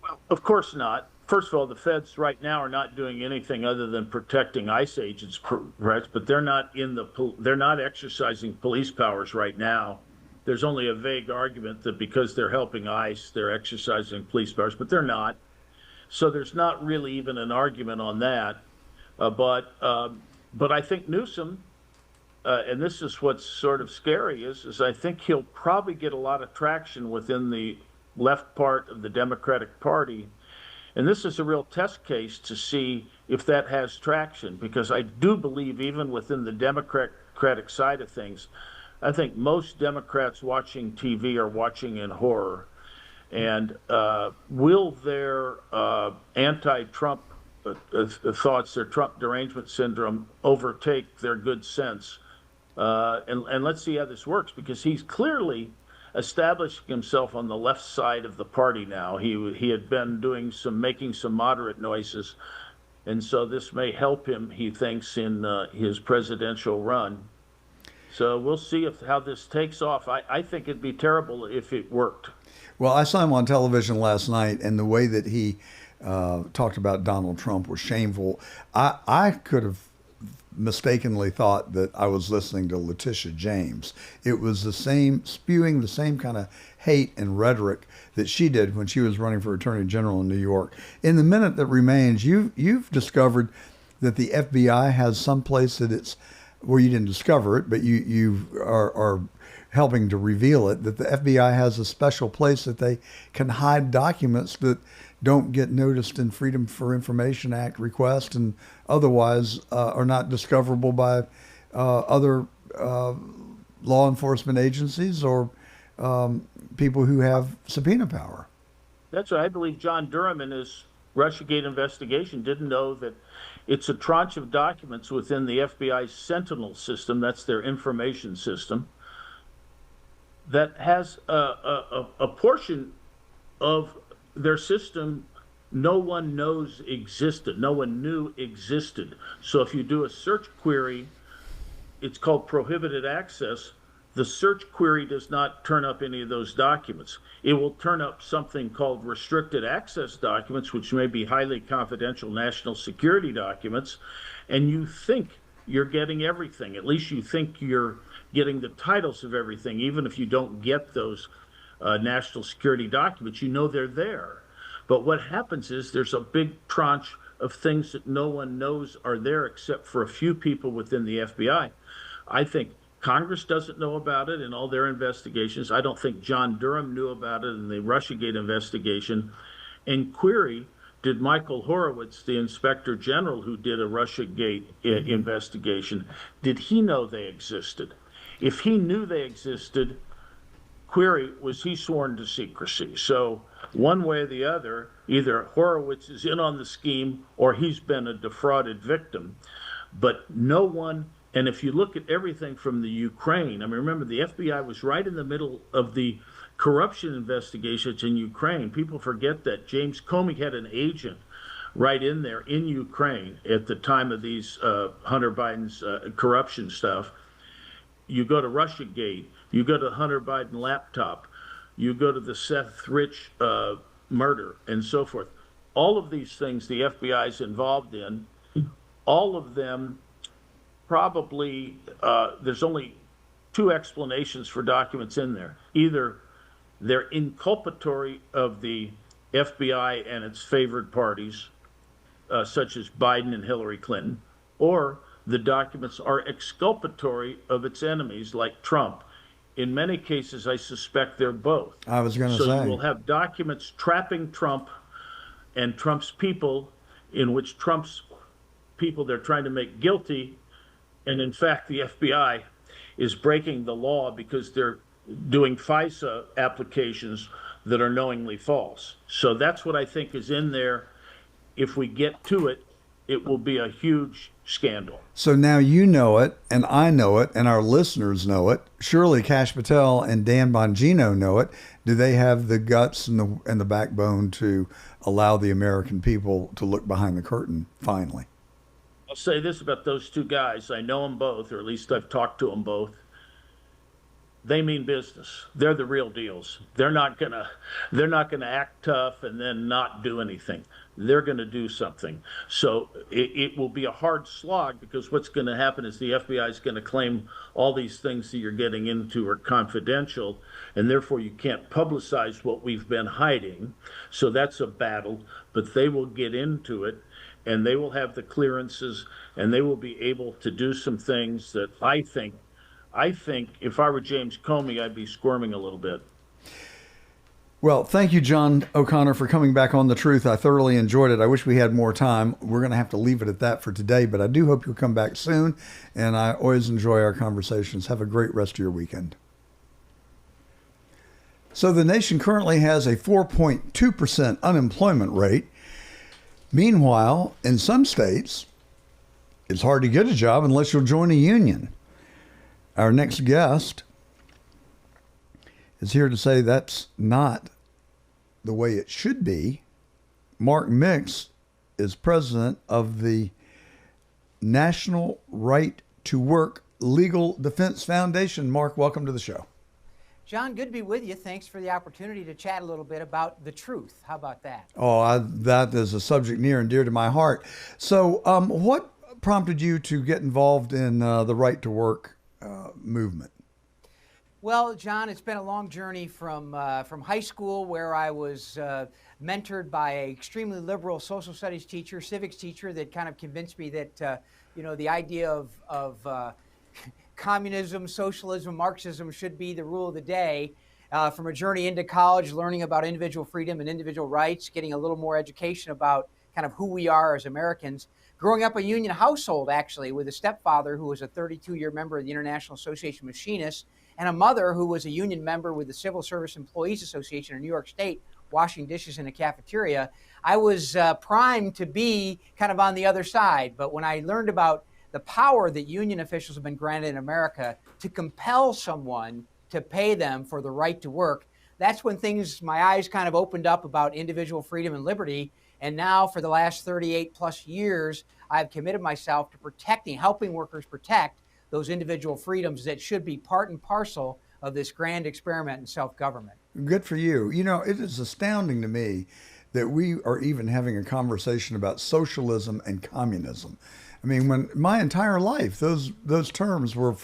Well, of course not. First of all, the feds right now are not doing anything other than protecting ICE agents, but they're not exercising police powers right now. There's only a vague argument that because they're helping ICE, they're exercising police powers, but they're not. So there's not really even an argument on that. But I think Newsom, and this is what's sort of scary, is I think he'll probably get a lot of traction within the left part of the Democratic Party. And this is a real test case to see if that has traction, because I do believe even within the Democratic side of things, I think most Democrats watching TV are watching in horror. And will their anti-Trump thoughts, their Trump derangement syndrome, overtake their good sense? And let's see how this works, because he's clearly establishing himself on the left side of the party now. He had been making some moderate noises, and so this may help him, he thinks, in his presidential run. So we'll see how this takes off. I think it'd be terrible if it worked. Well, I saw him on television last night, and the way that he talked about Donald Trump was shameful. I could have mistakenly thought that I was listening to Letitia James. It was the same, spewing the same kind of hate and rhetoric that she did when she was running for Attorney General in New York. In the minute that remains, you've discovered that the FBI has some place that it's, well, you didn't discover it, but you are helping to reveal it, that the FBI has a special place that they can hide documents that don't get noticed in Freedom for Information Act requests and otherwise are not discoverable by other law enforcement agencies or people who have subpoena power. That's right. I believe John Durham in his Russiagate investigation didn't know that it's a tranche of documents within the FBI's Sentinel system, that's their information system, that has a portion of their system no one knows existed, no one knew existed. So if you do a search query, it's called prohibited access. The search query does not turn up any of those documents. It will turn up something called restricted access documents, which may be highly confidential national security documents, and you think you're getting everything. At least you think you're getting the titles of everything, even if you don't get those national security documents, you know they're there. But what happens is there's a big tranche of things that no one knows are there except for a few people within the FBI. I think Congress doesn't know about it in all their investigations. I don't think John Durham knew about it in the Russiagate investigation. And query, did Michael Horowitz, the Inspector General who did a Russiagate investigation, did he know they existed? If he knew they existed, query, was he sworn to secrecy? So one way or the other, either Horowitz is in on the scheme or he's been a defrauded victim. But no one, and if you look at everything from the Ukraine, I mean, remember the FBI was right in the middle of the corruption investigations in Ukraine. People forget that James Comey had an agent right in there in Ukraine at the time of these Hunter Biden's corruption stuff. You go to Russiagate, you go to Hunter Biden laptop, you go to the Seth Rich murder, and so forth. All of these things the FBI is involved in, all of them probably, there's only two explanations for documents in there. Either they're inculpatory of the FBI and its favored parties, such as Biden and Hillary Clinton, or the documents are exculpatory of its enemies like Trump. In many cases, I suspect they're both. I was going to say. So you will have documents trapping Trump and Trump's people, in which Trump's people they're trying to make guilty, and in fact the FBI is breaking the law because they're doing FISA applications that are knowingly false. So that's what I think is in there. If we get to it, it will be a huge scandal. So now you know it, and I know it, and our listeners know it. Surely Kash Patel and Dan Bongino know it. Do they have the guts and the backbone to allow the American people to look behind the curtain finally? I'll say this about those two guys. I know them both, or at least I've talked to them both. They mean business. They're the real deals. They're not gonna act tough and then not do anything. They're gonna do something. So it will be a hard slog, because what's gonna happen is the FBI is gonna claim all these things that you're getting into are confidential, and therefore you can't publicize what we've been hiding. So that's a battle, but they will get into it, and they will have the clearances, and they will be able to do some things that I think if I were James Comey, I'd be squirming a little bit. Well, thank you, John O'Connor, for coming back on The Truth. I thoroughly enjoyed it. I wish we had more time. We're going to have to leave it at that for today, but I do hope you'll come back soon, and I always enjoy our conversations. Have a great rest of your weekend. So the nation currently has a 4.2% unemployment rate. Meanwhile, in some states, it's hard to get a job unless you'll join a union. Our next guest is here to say that's not the way it should be. Mark Mix is president of the National Right to Work Legal Defense Foundation. Mark, welcome to the show. John, good to be with you. Thanks for the opportunity to chat a little bit about the truth. How about that? Oh, that is a subject near and dear to my heart. So what prompted you to get involved in the Right to Work movement? Well, John, it's been a long journey from high school, where I was mentored by an extremely liberal social studies teacher, civics teacher, that kind of convinced me that the idea of communism, socialism, Marxism should be the rule of the day. From a journey into college, learning about individual freedom and individual rights, getting a little more education about kind of who we are as Americans. Growing up a union household, actually, with a stepfather who was a 32-year member of the International Association of Machinists, and a mother who was a union member with the Civil Service Employees Association in New York State, washing dishes in a cafeteria, I was primed to be kind of on the other side. But when I learned about the power that union officials have been granted in America to compel someone to pay them for the right to work, that's when my eyes kind of opened up about individual freedom and liberty. And now for the last 38 plus years, I've committed myself to helping workers protect those individual freedoms that should be part and parcel of this grand experiment in self-government. Good for you. You know, it is astounding to me that we are even having a conversation about socialism and communism. I mean, when my entire life, those terms were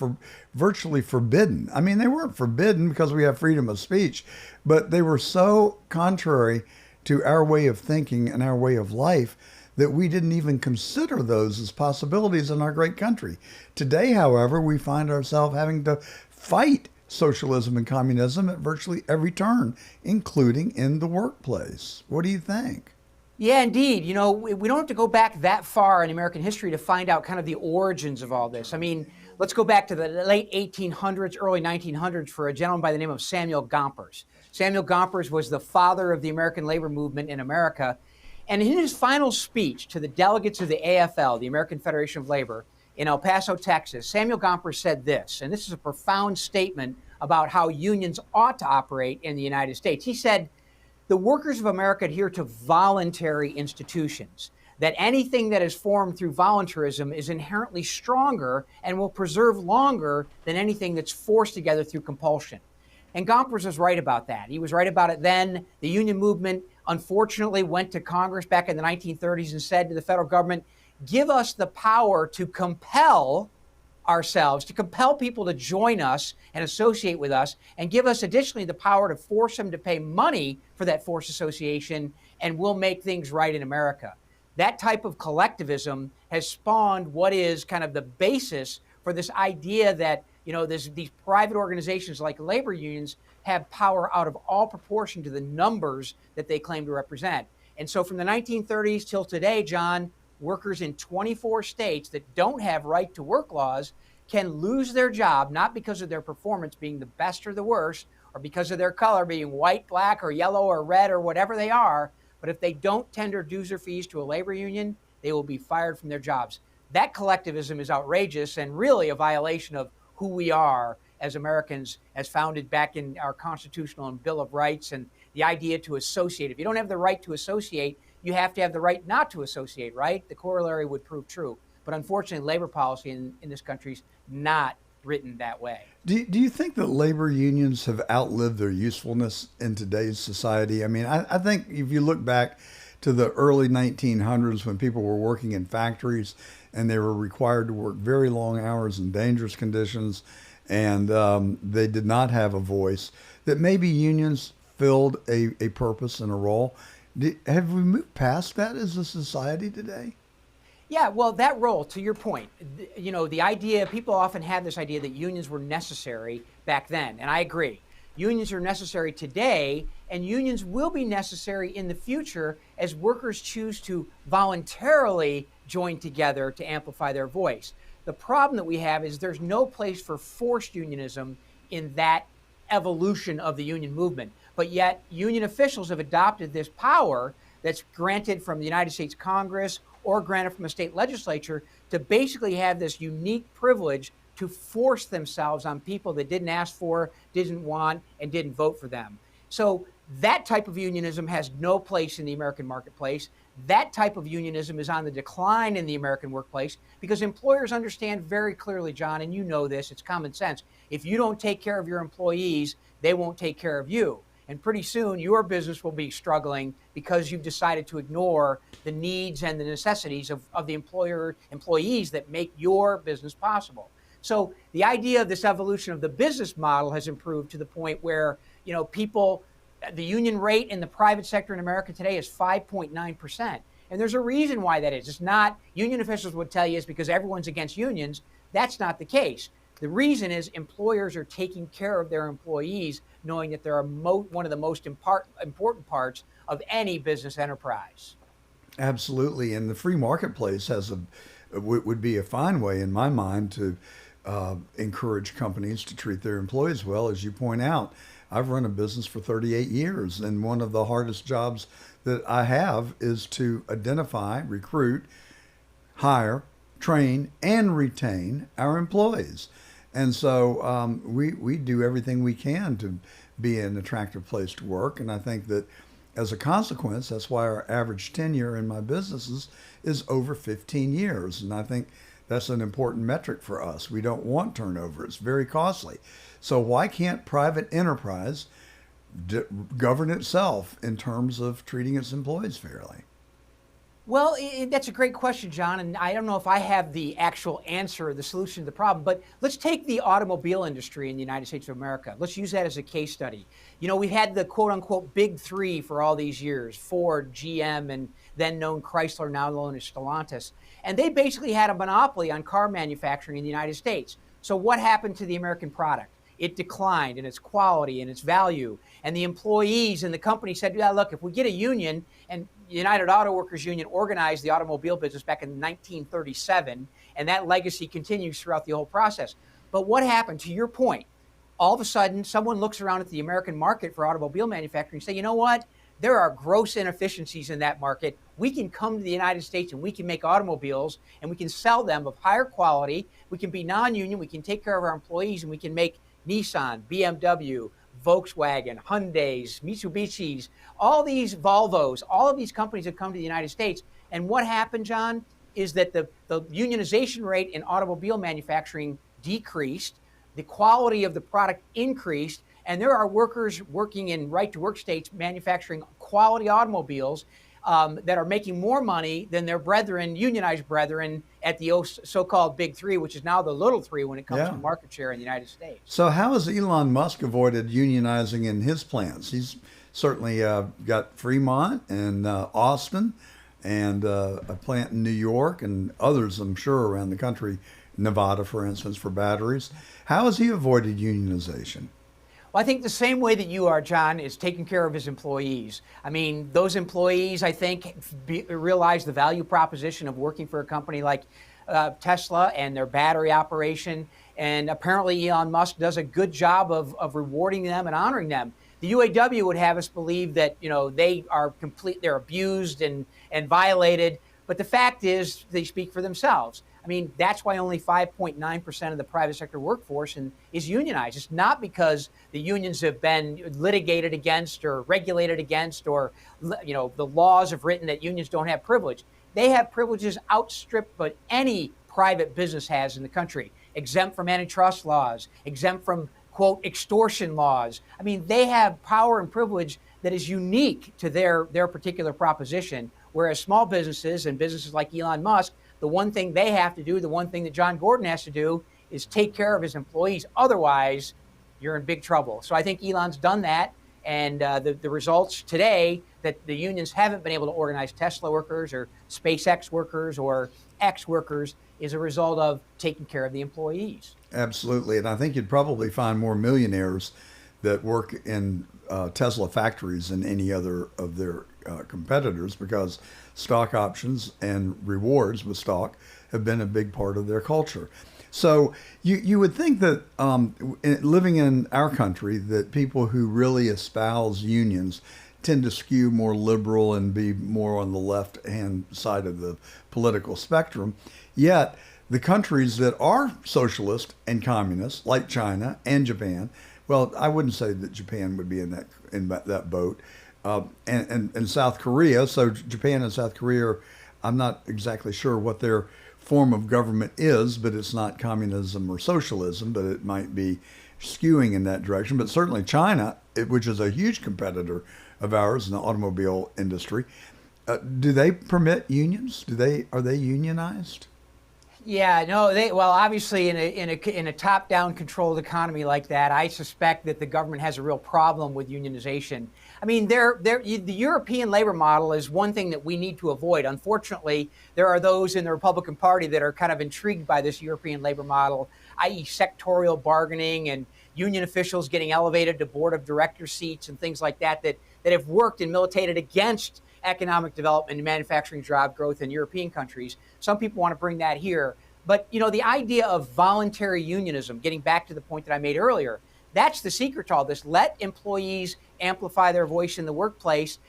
virtually forbidden. I mean, they weren't forbidden because we have freedom of speech, but they were so contrary to our way of thinking and our way of life that we didn't even consider those as possibilities in our great country. Today, however, we find ourselves having to fight socialism and communism at virtually every turn, including in the workplace. What do you think? Yeah, indeed. We don't have to go back that far in American history to find out kind of the origins of all this. I mean, let's go back to the late 1800s, early 1900s for a gentleman by the name of Samuel Gompers. Samuel Gompers was the father of the American labor movement in America. And in his final speech to the delegates of the AFL, the American Federation of Labor, in El Paso, Texas, Samuel Gompers said this, and this is a profound statement about how unions ought to operate in the United States. He said, "The workers of America adhere to voluntary institutions, that anything that is formed through voluntarism is inherently stronger and will preserve longer than anything that's forced together through compulsion." And Gompers was right about that. He was right about it then. The union movement, unfortunately, went to Congress back in the 1930s and said to the federal government, give us the power to compel ourselves, to compel people to join us and associate with us, and give us additionally the power to force them to pay money for that forced association, and we'll make things right in America. That type of collectivism has spawned what is kind of the basis for this idea that, you know, these private organizations like labor unions have power out of all proportion to the numbers that they claim to represent. And so from the 1930s till today, John, workers in 24 states that don't have right to work laws can lose their job, not because of their performance being the best or the worst, or because of their color being white, black, or yellow, or red, or whatever they are. But if they don't tender dues or fees to a labor union, they will be fired from their jobs. That collectivism is outrageous and really a violation of who we are as Americans, as founded back in our constitutional and Bill of Rights, and the idea to associate. If you don't have the right to associate, you have to have the right not to associate, right? The corollary would prove true. But unfortunately, labor policy in this country is not written that way. Do you think that labor unions have outlived their usefulness in today's society? I mean, I think if you look back to the early 1900s when people were working in factories and they were required to work very long hours in dangerous conditions, and they did not have a voice, that maybe unions filled a purpose and a role. Have we moved past that as a society today? Yeah, well, that role, to your point, you know, the idea, people often have this idea that unions were necessary back then, and I agree. Unions are necessary today, and unions will be necessary in the future as workers choose to voluntarily join together to amplify their voice. The problem that we have is there's no place for forced unionism in that evolution of the union movement. But yet, union officials have adopted this power that's granted from the United States Congress or granted from a state legislature to basically have this unique privilege to force themselves on people that didn't ask for, didn't want, and didn't vote for them. So that type of unionism has no place in the American marketplace. That type of unionism is on the decline in the American workplace because employers understand very clearly, John, and you know this, it's common sense. If you don't take care of your employees, they won't take care of you. And pretty soon your business will be struggling because you've decided to ignore the needs and the necessities of the employees that make your business possible. So the idea of this evolution of the business model has improved to the point where, you know, people, the union rate in the private sector in America today is 5.9%. And there's a reason why that is. It's not, union officials would tell you it's because everyone's against unions. That's not the case. The reason is employers are taking care of their employees, knowing that they're one of the most important parts of any business enterprise. Absolutely. And the free marketplace would be a fine way, in my mind, to encourage companies to treat their employees well. As you point out, I've run a business for 38 years, and one of the hardest jobs that I have is to identify, recruit, hire, train, and retain our employees. And so we do everything we can to be an attractive place to work. And I think that as a consequence, that's why our average tenure in my businesses is over 15 years. And I think that's an important metric for us. We don't want turnover. It's very costly. So why can't private enterprise govern itself in terms of treating its employees fairly? Well, that's a great question, John, and I don't know if I have the actual answer or the solution to the problem, but let's take the automobile industry in the United States of America. Let's use that as a case study. You know, we've had the quote-unquote big three for all these years, Ford, GM, and then known Chrysler, now known as Stellantis, and they basically had a monopoly on car manufacturing in the United States. So what happened to the American product? It declined in its quality and its value. And the employees and the company said, yeah, look, if we get a union, and United Auto Workers Union organized the automobile business back in 1937, and that legacy continues throughout the whole process. But what happened, to your point, all of a sudden someone looks around at the American market for automobile manufacturing and say, you know what? There are gross inefficiencies in that market. We can come to the United States and we can make automobiles and we can sell them of higher quality. We can be non-union. We can take care of our employees, and we can make Nissan, BMW, Volkswagen, Hyundais, Mitsubishis, all these Volvos, all of these companies have come to the United States. And what happened, John, is that the unionization rate in automobile manufacturing decreased, the quality of the product increased, and there are workers working in right-to-work states manufacturing quality automobiles that are making more money than their brethren, unionized brethren, at the so-called Big Three, which is now the Little Three when it comes to market share in the United States. So how has Elon Musk avoided unionizing in his plants? He's certainly got Fremont and Austin and a plant in New York and others, I'm sure, around the country, Nevada, for instance, for batteries. How has he avoided unionization? Well, I think the same way that you are, John, is taking care of his employees. I mean, those employees, I think, realize the value proposition of working for a company like Tesla and their battery operation. And apparently Elon Musk does a good job of rewarding them and honoring them. The UAW would have us believe that, they are they're abused and violated. But the fact is, they speak for themselves. I mean, that's why only 5.9% of the private sector workforce is unionized. It's not because the unions have been litigated against or regulated against, or, the laws have written that unions don't have privilege. They have privileges outstripped what any private business has in the country. Exempt from antitrust laws, exempt from, quote, extortion laws. I mean, they have power and privilege that is unique to their particular proposition, whereas small businesses and businesses like Elon Musk, the one thing they have to do, the one thing that John Gordon has to do, is take care of his employees. Otherwise, you're in big trouble. So I think Elon's done that. And the results today that the unions haven't been able to organize Tesla workers or SpaceX workers or X workers is a result of taking care of the employees. Absolutely. And I think you'd probably find more millionaires that work in Tesla factories than any other of their competitors, because stock options and rewards with stock have been a big part of their culture. So you would think that living in our country, that people who really espouse unions tend to skew more liberal and be more on the left-hand side of the political spectrum. Yet the countries that are socialist and communist, like China and Japan, well, I wouldn't say that Japan would be in that boat, and South Korea. So Japan and South Korea, I'm not exactly sure what their form of government is, but it's not communism or socialism, but it might be skewing in that direction. But certainly China, which is a huge competitor of ours in the automobile industry, do they permit unions? Are they unionized? Yeah, no, well, obviously in a top-down controlled economy like that, I suspect that the government has a real problem with unionization. I mean, the European labor model is one thing that we need to avoid. Unfortunately, there are those in the Republican Party that are kind of intrigued by this European labor model, i.e. sectorial bargaining and union officials getting elevated to board of director seats and things like that have worked and militated against economic development and manufacturing job growth in European countries. Some people want to bring that here. But, the idea of voluntary unionism, getting back to the point that I made earlier, that's the secret to all this. Let employees amplify their voice in the workplace,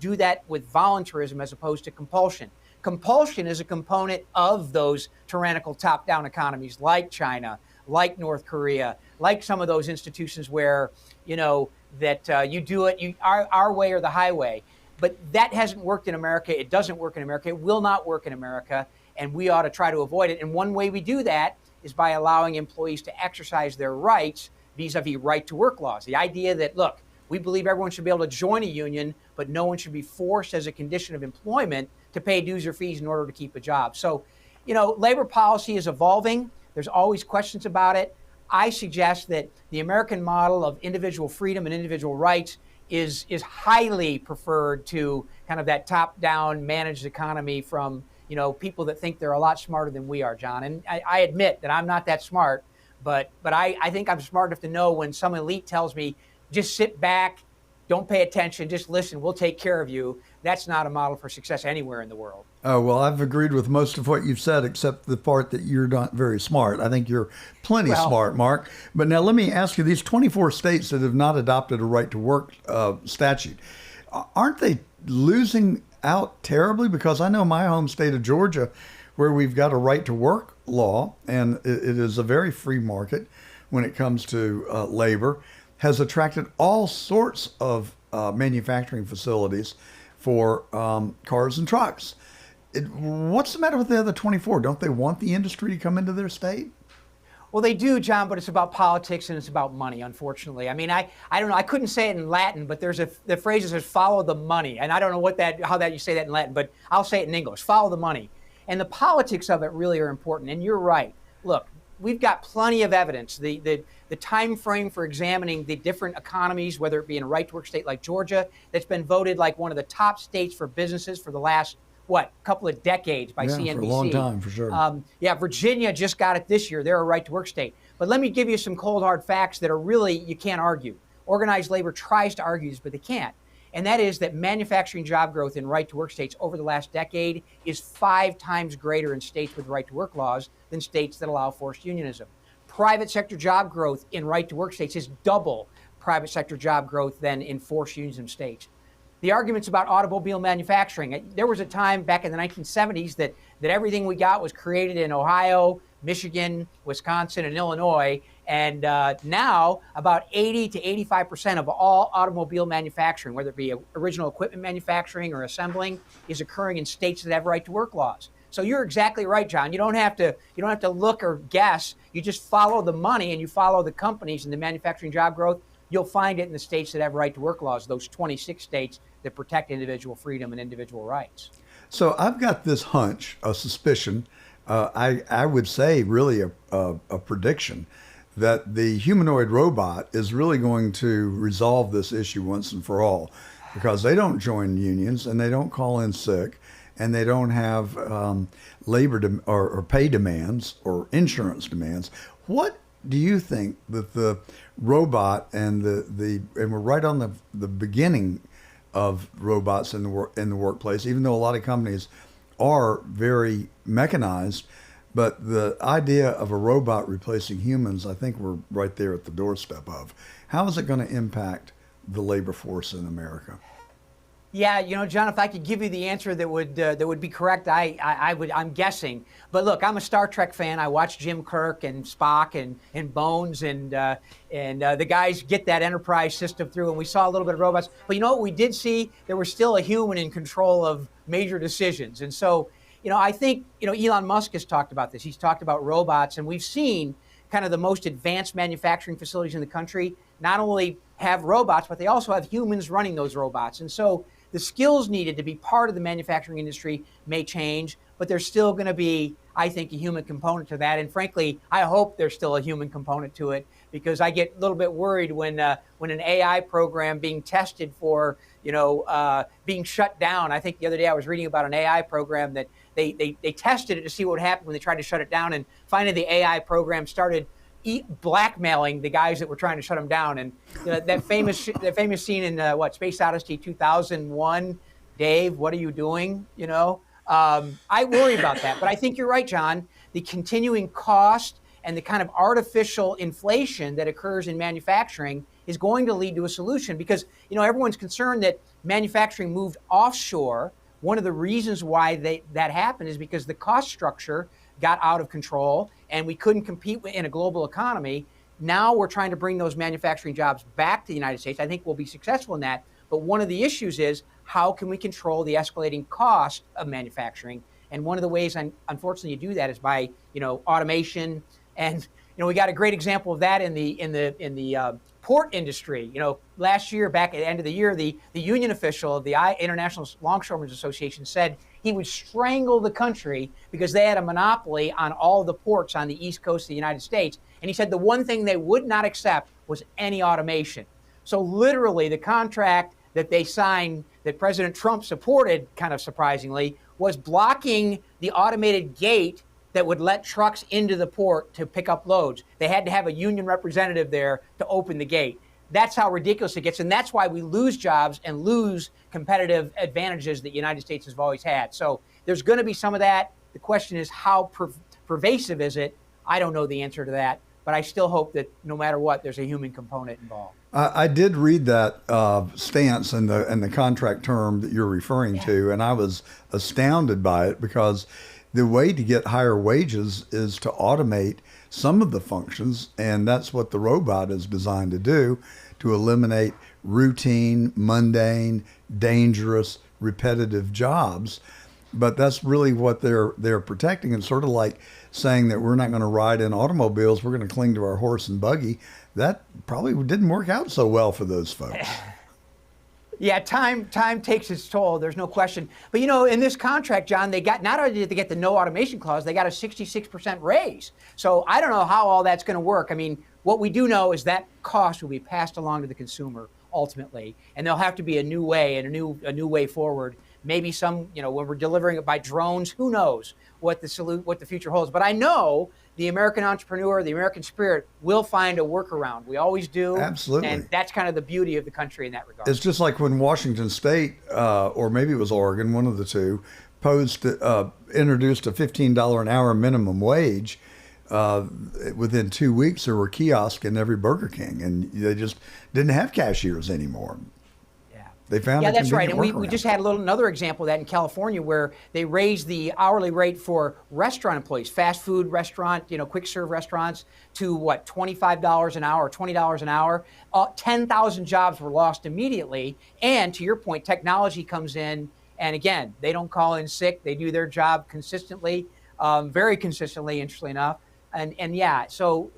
do that with voluntarism as opposed to compulsion. Compulsion is a component of those tyrannical top-down economies like China, like North Korea, like some of those institutions where, that you do it our way or the highway. But that hasn't worked in America. It doesn't work in America. It will not work in America, and we ought to try to avoid it. And one way we do that is by allowing employees to exercise their rights vis-a-vis right-to-work laws. The idea that, look, we believe everyone should be able to join a union, but no one should be forced as a condition of employment to pay dues or fees in order to keep a job. So, labor policy is evolving. There's always questions about it. I suggest that the American model of individual freedom and individual rights is highly preferred to kind of that top-down managed economy from, people that think they're a lot smarter than we are, John. And I admit that I'm not that smart, but I think I'm smart enough to know when some elite tells me, just sit back, don't pay attention, just listen, we'll take care of you. That's not a model for success anywhere in the world. Oh, well, I've agreed with most of what you've said, except the part that you're not very smart. I think you're plenty smart, Mark. But now let me ask you, these 24 states that have not adopted a right to work statute, aren't they losing out terribly? Because I know my home state of Georgia, where we've got a right to work law, and it is a very free market when it comes to labor, has attracted all sorts of manufacturing facilities for cars and trucks. What's the matter with the other 24? Don't they want the industry to come into their state? Well, they do, John, but it's about politics and it's about money, unfortunately. I mean, I don't know. I couldn't say it in Latin, but the phrase that says follow the money. And I don't know how you say that in Latin, but I'll say it in English. Follow the money. And the politics of it really are important. And you're right. Look, we've got plenty of evidence. The time frame for examining the different economies, whether it be in a right-to-work state like Georgia, that's been voted like one of the top states for businesses for the last, couple of decades by CNBC. For a long time, for sure. Virginia just got it this year. They're a right-to-work state. But let me give you some cold, hard facts that are really, you can't argue. Organized labor tries to argue this, but they can't. And that is that manufacturing job growth in right-to-work states over the last decade is 5 times greater in states with right-to-work laws than states that allow forced unionism. Private sector job growth in right-to-work states is double private sector job growth than in forced unionism states. The arguments about automobile manufacturing, there was a time back in the 1970s that everything we got was created in Ohio, Michigan, Wisconsin, and Illinois. And now about 80 to 85% of all automobile manufacturing, whether it be original equipment manufacturing or assembling, is occurring in states that have right-to-work laws. So you're exactly right, John. You don't have to look or guess. You just follow the money and you follow the companies and the manufacturing job growth. You'll find it in the states that have right-to-work laws, those 26 states that protect individual freedom and individual rights. So I've got this hunch, a suspicion, I would say really a prediction, that the humanoid robot is really going to resolve this issue once and for all, because they don't join unions and they don't call in sick and they don't have labor or pay demands or insurance demands. What do you think that the robot and and we're right on the beginning of robots in the workplace, even though a lot of companies are very mechanized, but the idea of a robot replacing humans, I think we're right there at the doorstep of. How is it going to impact the labor force in America? Yeah, John, if I could give you the answer that would be correct, I'm guessing. But look, I'm a Star Trek fan. I watch Jim Kirk and Spock and Bones and the guys get that Enterprise system through, and we saw a little bit of robots. But you know what we did see? There was still a human in control of major decisions. And so, I think, Elon Musk has talked about this. He's talked about robots, and we've seen kind of the most advanced manufacturing facilities in the country not only have robots, but they also have humans running those robots. And so the skills needed to be part of the manufacturing industry may change, but there's still going to be, I think, a human component to that. And frankly, I hope there's still a human component to it, because I get a little bit worried when an AI program being tested for, being shut down. I think the other day I was reading about an AI program that they tested it to see what would happen when they tried to shut it down, and finally the AI program started blackmailing the guys that were trying to shut them down. And that famous scene in Space Odyssey 2001, Dave, what are you doing? I worry about that. But I think you're right, John. The continuing cost and the kind of artificial inflation that occurs in manufacturing is going to lead to a solution, because everyone's concerned that manufacturing moved offshore. One of the reasons why that happened is because the cost structure got out of control and we couldn't compete in a global economy. Now we're trying to bring those manufacturing jobs back to the United States. I think we'll be successful in that. But one of the issues is, how can we control the escalating cost of manufacturing? And one of the ways, unfortunately, you do that is by automation. And we got a great example of that in the port industry. Last year, back at the end of the year, the union official of the International Longshoremen's Association said he would strangle the country because they had a monopoly on all the ports on the east coast of the United States. And he said the one thing they would not accept was any automation. So literally, the contract that they signed, that President Trump supported, kind of surprisingly, was blocking the automated gate that would let trucks into the port to pick up loads. They had to have a union representative there to open the gate. that's how ridiculous it gets. And that's why we lose jobs and lose competitive advantages that the United States has always had. So there's going to be some of that. The question is, how pervasive is it? I don't know the answer to that, but I still hope that no matter what, there's a human component involved. I did read that stance and the contract term that you're referring to, and I was astounded by it, because the way to get higher wages is to automate some of the functions, and that's what the robot is designed to do, to eliminate routine, mundane, dangerous, repetitive jobs. But that's really what they're protecting. It's sort of like saying that we're not going to ride in automobiles, we're going to cling to our horse and buggy. That probably didn't work out so well for those folks. Yeah, time takes its toll. There's no question. But in this contract, John, they got, not only did they get the no automation clause, they got a 66% raise. So I don't know how all that's going to work. I mean, what we do know is that cost will be passed along to the consumer ultimately, and there'll have to be a new way and a new way forward. Maybe some, when we're delivering it by drones, who knows what the future holds. But I know the American entrepreneur, the American spirit will find a workaround. We always do. Absolutely. And that's kind of the beauty of the country in that regard. It's just like when Washington State, or maybe it was Oregon, one of the two, introduced a $15 an hour minimum wage. Within 2 weeks, there were kiosks in every Burger King, and they just didn't have cashiers anymore. They found yeah, that's right. And we just had another example of that in California, where they raised the hourly rate for restaurant employees, fast food restaurant, quick serve restaurants, to what, $25 an hour, $20 an hour. 10,000 jobs were lost immediately. And to your point, technology comes in, and again, they don't call in sick. They do their job consistently, very consistently, interestingly enough. And yeah, so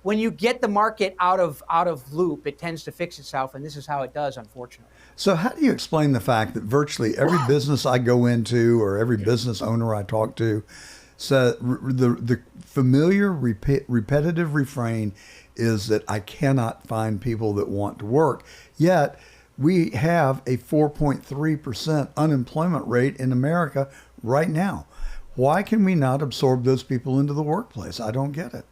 when you get the market out of loop, it tends to fix itself, and this is how it does, unfortunately. So how do you explain the fact that virtually every business I go into, or every business owner I talk to, says the familiar repetitive refrain is that I cannot find people that want to work, yet we have a 4.3% unemployment rate in America right now. Why can we not absorb those people into the workplace? I don't get it.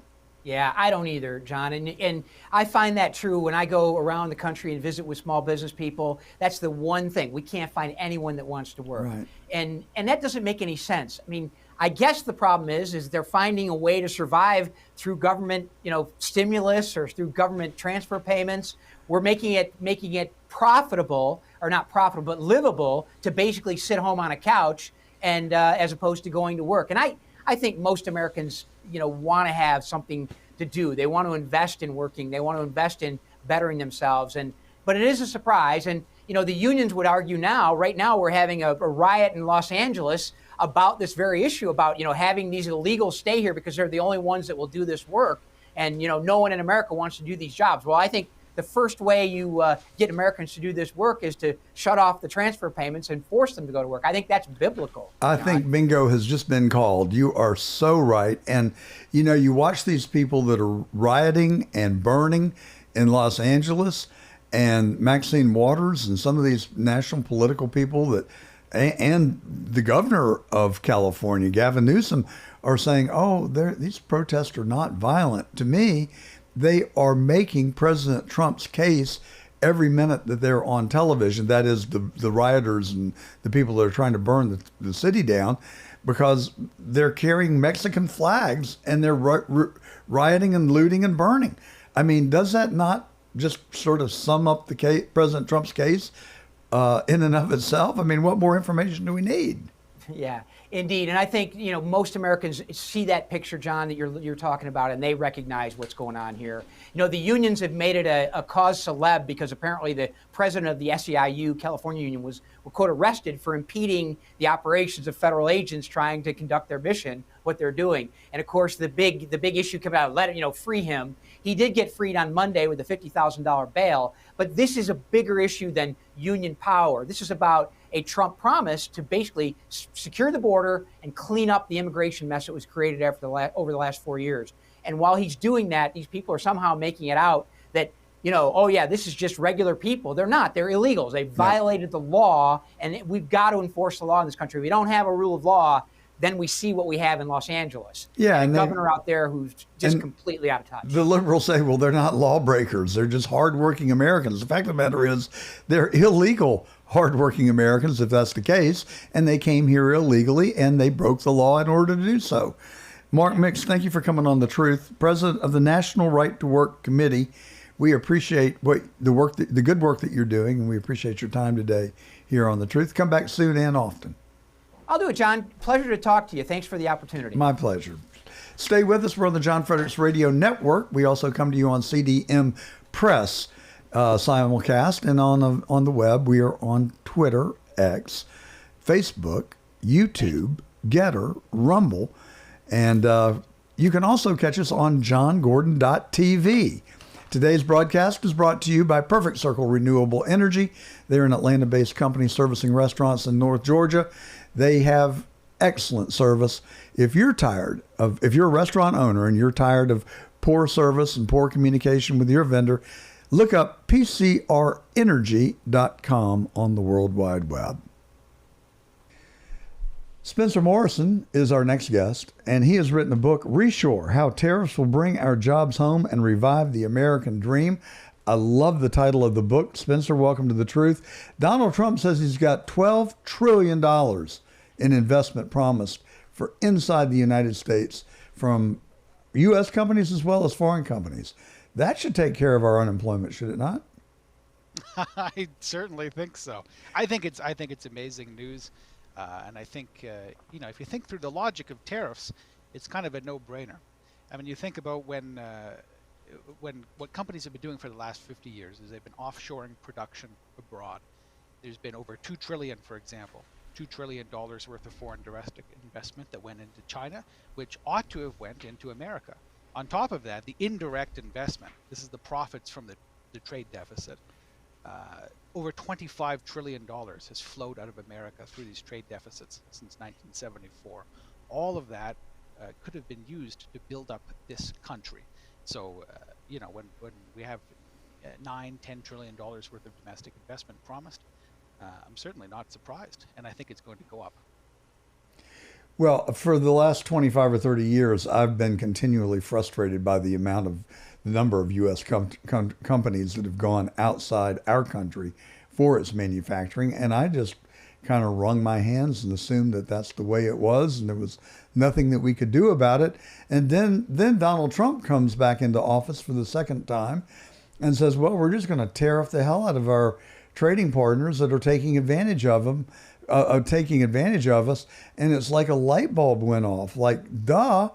Yeah, I don't either, John. And I find that true when I go around the country and visit with small business people. That's the one thing. We can't find anyone that wants to work. Right. And that doesn't make any sense. I mean, I guess the problem is they're finding a way to survive through government, stimulus or through government transfer payments. We're making it profitable, or not profitable, but livable, to basically sit home on a couch and as opposed to going to work. And I think most Americans, want to have something to do. They want to invest in working. They want to invest in bettering themselves. But it is a surprise. And, the unions would argue right now we're having a riot in Los Angeles about this very issue, about, having these illegals stay here because they're the only ones that will do this work. And, no one in America wants to do these jobs. Well, I think the first way you get Americans to do this work is to shut off the transfer payments and force them to go to work. I think that's biblical. I think bingo has just been called. You are so right. And, you watch these people that are rioting and burning in Los Angeles, and Maxine Waters and some of these national political people and the governor of California, Gavin Newsom, are saying, these protests are not violent. To me, they are making President Trump's case every minute that they're on television. That is the rioters and the people that are trying to burn the city down, because they're carrying Mexican flags and they're rioting and looting and burning. I mean, does that not just sort of sum up the case, President Trump's case in and of itself? I mean, what more information do we need? Yeah, indeed. And I think, most Americans see that picture, John, that you're talking about, and they recognize what's going on here. The unions have made it a cause celeb because apparently the president of the SEIU, California Union, was quote, arrested for impeding the operations of federal agents trying to conduct their mission, what they're doing. And of course, the big issue came out, free him. He did get freed on Monday with a $50,000 bail, but this is a bigger issue than union power. This is about a Trump promise to basically secure the border and clean up the immigration mess that was created over the last 4 years. And while he's doing that, these people are somehow making it out that, this is just regular people. They're not. They're illegals. They violated the law, and we've got to enforce the law in this country. If we don't have a rule of law, then we see what we have in Los Angeles. Yeah, and a governor out there who's just completely out of touch. The liberals say, well, they're not lawbreakers. They're just hardworking Americans. The fact of the matter is they're illegal hardworking Americans, if that's the case, and they came here illegally and they broke the law in order to do so. Mark Mix, thank you for coming on The Truth. President of the National Right to Work Committee. We appreciate the good work that you're doing, and we appreciate your time today here on The Truth. Come back soon and often. I'll do it, John. Pleasure to talk to you. Thanks for the opportunity. My pleasure. Stay with us. We're on the John Fredericks Radio Network. We also come to you on CDM Press simulcast, and on the web. We are on Twitter, X, Facebook, YouTube, Getter, Rumble, and you can also catch us on johngordon.tv. Today's broadcast is brought to you by Perfect Circle Renewable Energy. They're an Atlanta-based company servicing restaurants in North Georgia. They have excellent service. If you're a restaurant owner and you're tired of poor service and poor communication with your vendor, look up PCRenergy.com on the World Wide Web. Spencer Morrison is our next guest, and he has written a book, Reshore, How Tariffs Will Bring Our Jobs Home and Revive the American Dream. I love the title of the book. Spencer, welcome to The Truth. Donald Trump says he's got $12 trillion in investment promised for inside the United States from U.S. companies as well as foreign companies. That should take care of our unemployment, should it not? I certainly think so. I think it's amazing news. And I think, if you think through the logic of tariffs, it's kind of a no-brainer. I mean, you think about when what companies have been doing for the last 50 years is they've been offshoring production abroad. There's been over $2 trillion, for example, $2 trillion worth of foreign direct investment that went into China, which ought to have went into America. On top of that, the indirect investment, this is the profits from the trade deficit, over $25 trillion has flowed out of America through these trade deficits since 1974. All of that could have been used to build up this country. So, when we have $9-10 trillion worth of domestic investment promised, I'm certainly not surprised, and I think it's going to go up. Well, for the last 25 or 30 years, I've been continually frustrated by the number of U.S. companies that have gone outside our country for its manufacturing, and I just kind of wrung my hands and assumed that that's the way it was, and there was nothing that we could do about it. And then Donald Trump comes back into office for the second time and says, well, we're just going to tariff the hell out of our trading partners that are taking advantage of us. And it's like a light bulb went off. Like, duh,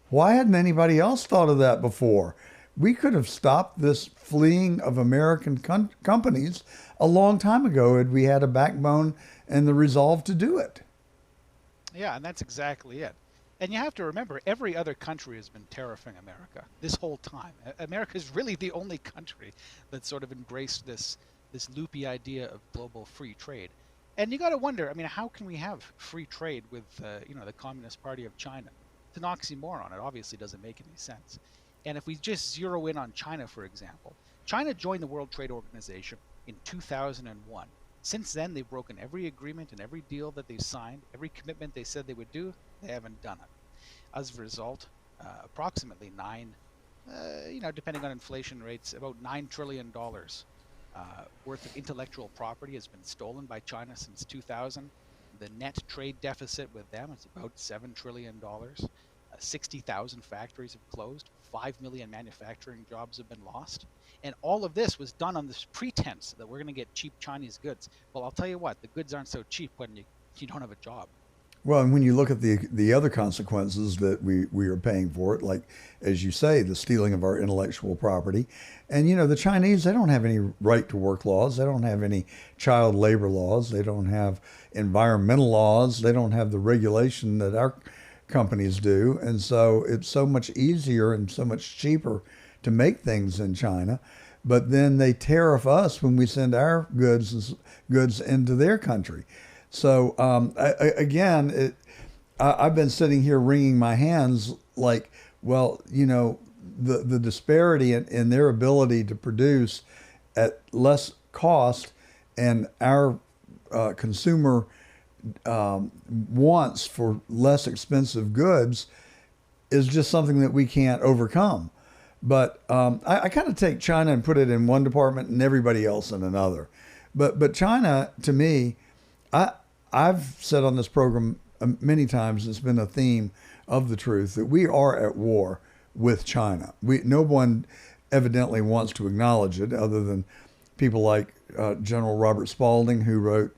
why hadn't anybody else thought of that before? We could have stopped this fleeing of American companies a long time ago had we had a backbone and the resolve to do it. Yeah, and that's exactly it. And you have to remember, every other country has been tariffing America this whole time. America is really the only country that sort of embraced this loopy idea of global free trade. And you got to wonder, I mean, how can we have free trade with, the Communist Party of China? It's an oxymoron. It obviously doesn't make any sense. And if we just zero in on China, for example, China joined the World Trade Organization in 2001. Since then, they've broken every agreement and every deal that they signed, every commitment they said they would do, they haven't done it. As a result, approximately depending on inflation rates, about $9 trillion worth of intellectual property has been stolen by China since 2000. The net trade deficit with them is about $7 trillion. 60,000 factories have closed. 5 million manufacturing jobs have been lost. And all of this was done on this pretense that we're going to get cheap Chinese goods. Well, I'll tell you what, the goods aren't so cheap when you don't have a job. Well, and when you look at the other consequences that we are paying for it, like, as you say, the stealing of our intellectual property. And, the Chinese, they don't have any right to work laws. They don't have any child labor laws. They don't have environmental laws. They don't have the regulation that our companies do. And so it's so much easier and so much cheaper to make things in China. But then they tariff us when we send our goods into their country. So I've been sitting here wringing my hands like, well, the disparity in their ability to produce at less cost and our consumer wants for less expensive goods is just something that we can't overcome. But I kind of take China and put it in one department and everybody else in another. But China, to me, I've said on this program many times, it's been a theme of the truth that we are at war with China. No one evidently wants to acknowledge it, other than people like General Robert Spalding, who wrote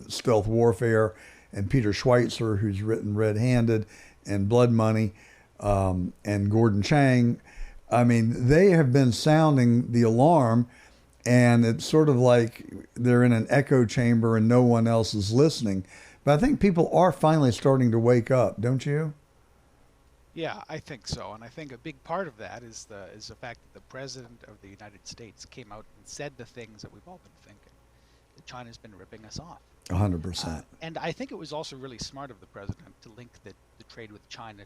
Stealth Warfare, and Peter Schweitzer, who's written Red Handed and Blood Money, and Gordon Chang. I mean, they have been sounding the alarm, and it's sort of like they're in an echo chamber and no one else is listening. But I think people are finally starting to wake up, don't you? Yeah, I think so, and I think a big part of that is the fact that the President of the United States came out and said the things that we've all been thinking, that China's been ripping us off. 100%. And I think it was also really smart of the President to link the trade with China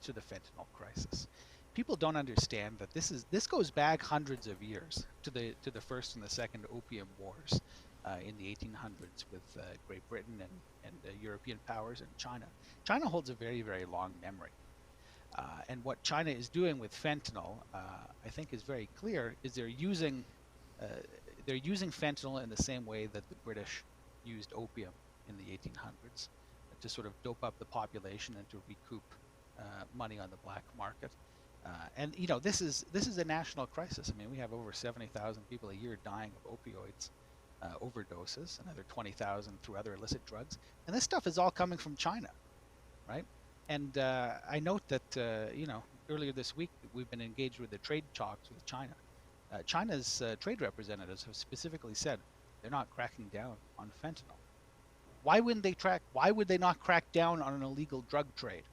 to the fentanyl crisis. People don't understand that this goes back hundreds of years to the first and the second opium wars in the 1800s with Great Britain and European powers and China. China holds a very, very long memory. And what China is doing with fentanyl, I think, is very clear. Is they're using fentanyl in the same way that the British used opium in the 1800s to sort of dope up the population and to recoup money on the black market. And you know, this is a national crisis. I mean, we have over 70,000 people a year dying of opioids overdoses, another 20,000 through other illicit drugs, and this stuff is all coming from China, right? And I note that you know, earlier this week we've been engaged with the trade talks with China. China's trade representatives have specifically said they're not cracking down on fentanyl. Why wouldn't they Why would they not crack down on an illegal drug trade?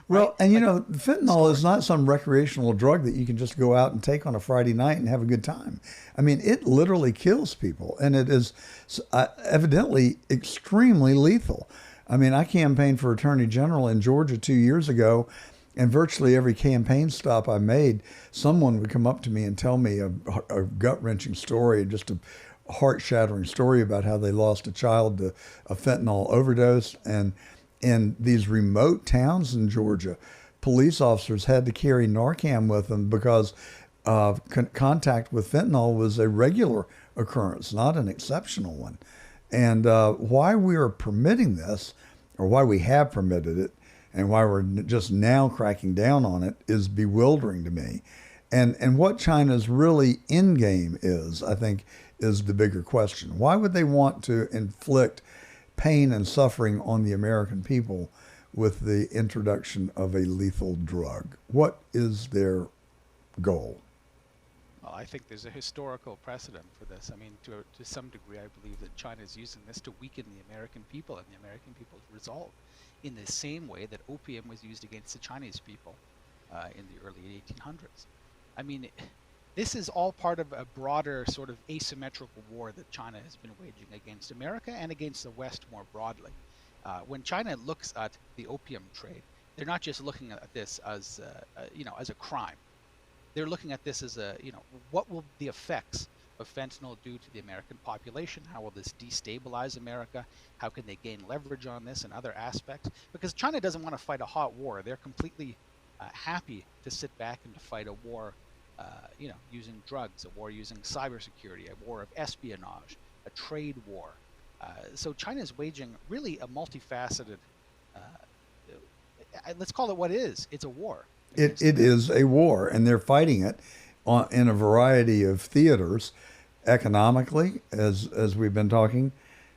Well, and you know, fentanyl is not some recreational drug that you can just go out and take on a Friday night and have a good time. I mean, it literally kills people, and it is evidently extremely lethal. I mean, I campaigned for Attorney General in Georgia 2 years ago, and virtually every campaign stop I made, someone would come up to me and tell me a gut-wrenching story, just a heart-shattering story about how they lost a child to a fentanyl overdose. And in these remote towns in Georgia, police officers had to carry Narcan with them because contact with fentanyl was a regular occurrence, not an exceptional one. And why we are permitting this, or why we have permitted it, and why we're just now cracking down on it is bewildering to me. And what China's really end game is, I think, is the bigger question. Why would they want to inflict pain and suffering on the American people with the introduction of a lethal drug? What is their goal? Well, I think there's a historical precedent for this. I mean, to some degree, I believe that China is using this to weaken the American people and the American people's resolve, in the same way that opium was used against the Chinese people in the early 1800s. I mean, this is all part of a broader sort of asymmetrical war that China has been waging against America and against the West more broadly. When China looks at the opium trade, they're not just looking at this as you know, as a crime. They're looking at this as a, you know, what will the effects of fentanyl do to the American population? How will this destabilize America? How can they gain leverage on this and other aspects? Because China doesn't want to fight a hot war. They're completely happy to sit back and to fight a war, you know, using drugs, a war using cybersecurity, a war of espionage, a trade war. So China is waging really a multifaceted, let's call it what it is. It's a war. It is a war, and they're fighting it in a variety of theaters, economically, as we've been talking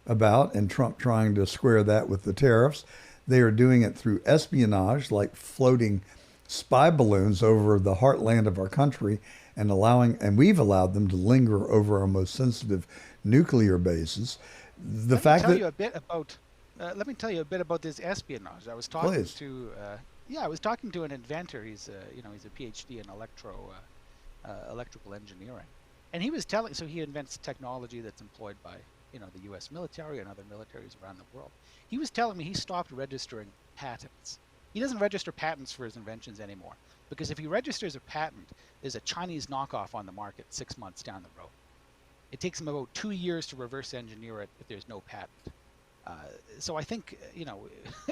about, and Trump trying to square that with the tariffs. They are doing it through espionage, like floating spy balloons over the heartland of our country and we've allowed them to linger over our most sensitive nuclear bases. Let me tell you a bit about this espionage. I was talking Please. to I was talking to an inventor. He's you know, he's a PhD in electrical engineering, and he was telling. So he invents technology that's employed by, you know, the U.S. military and other militaries around the world. He was telling me he stopped registering patents. He doesn't register patents for his inventions anymore, because if he registers a patent, there's a Chinese knockoff on the market 6 months down the road. It takes him about 2 years to reverse engineer it if there's no patent. So I think,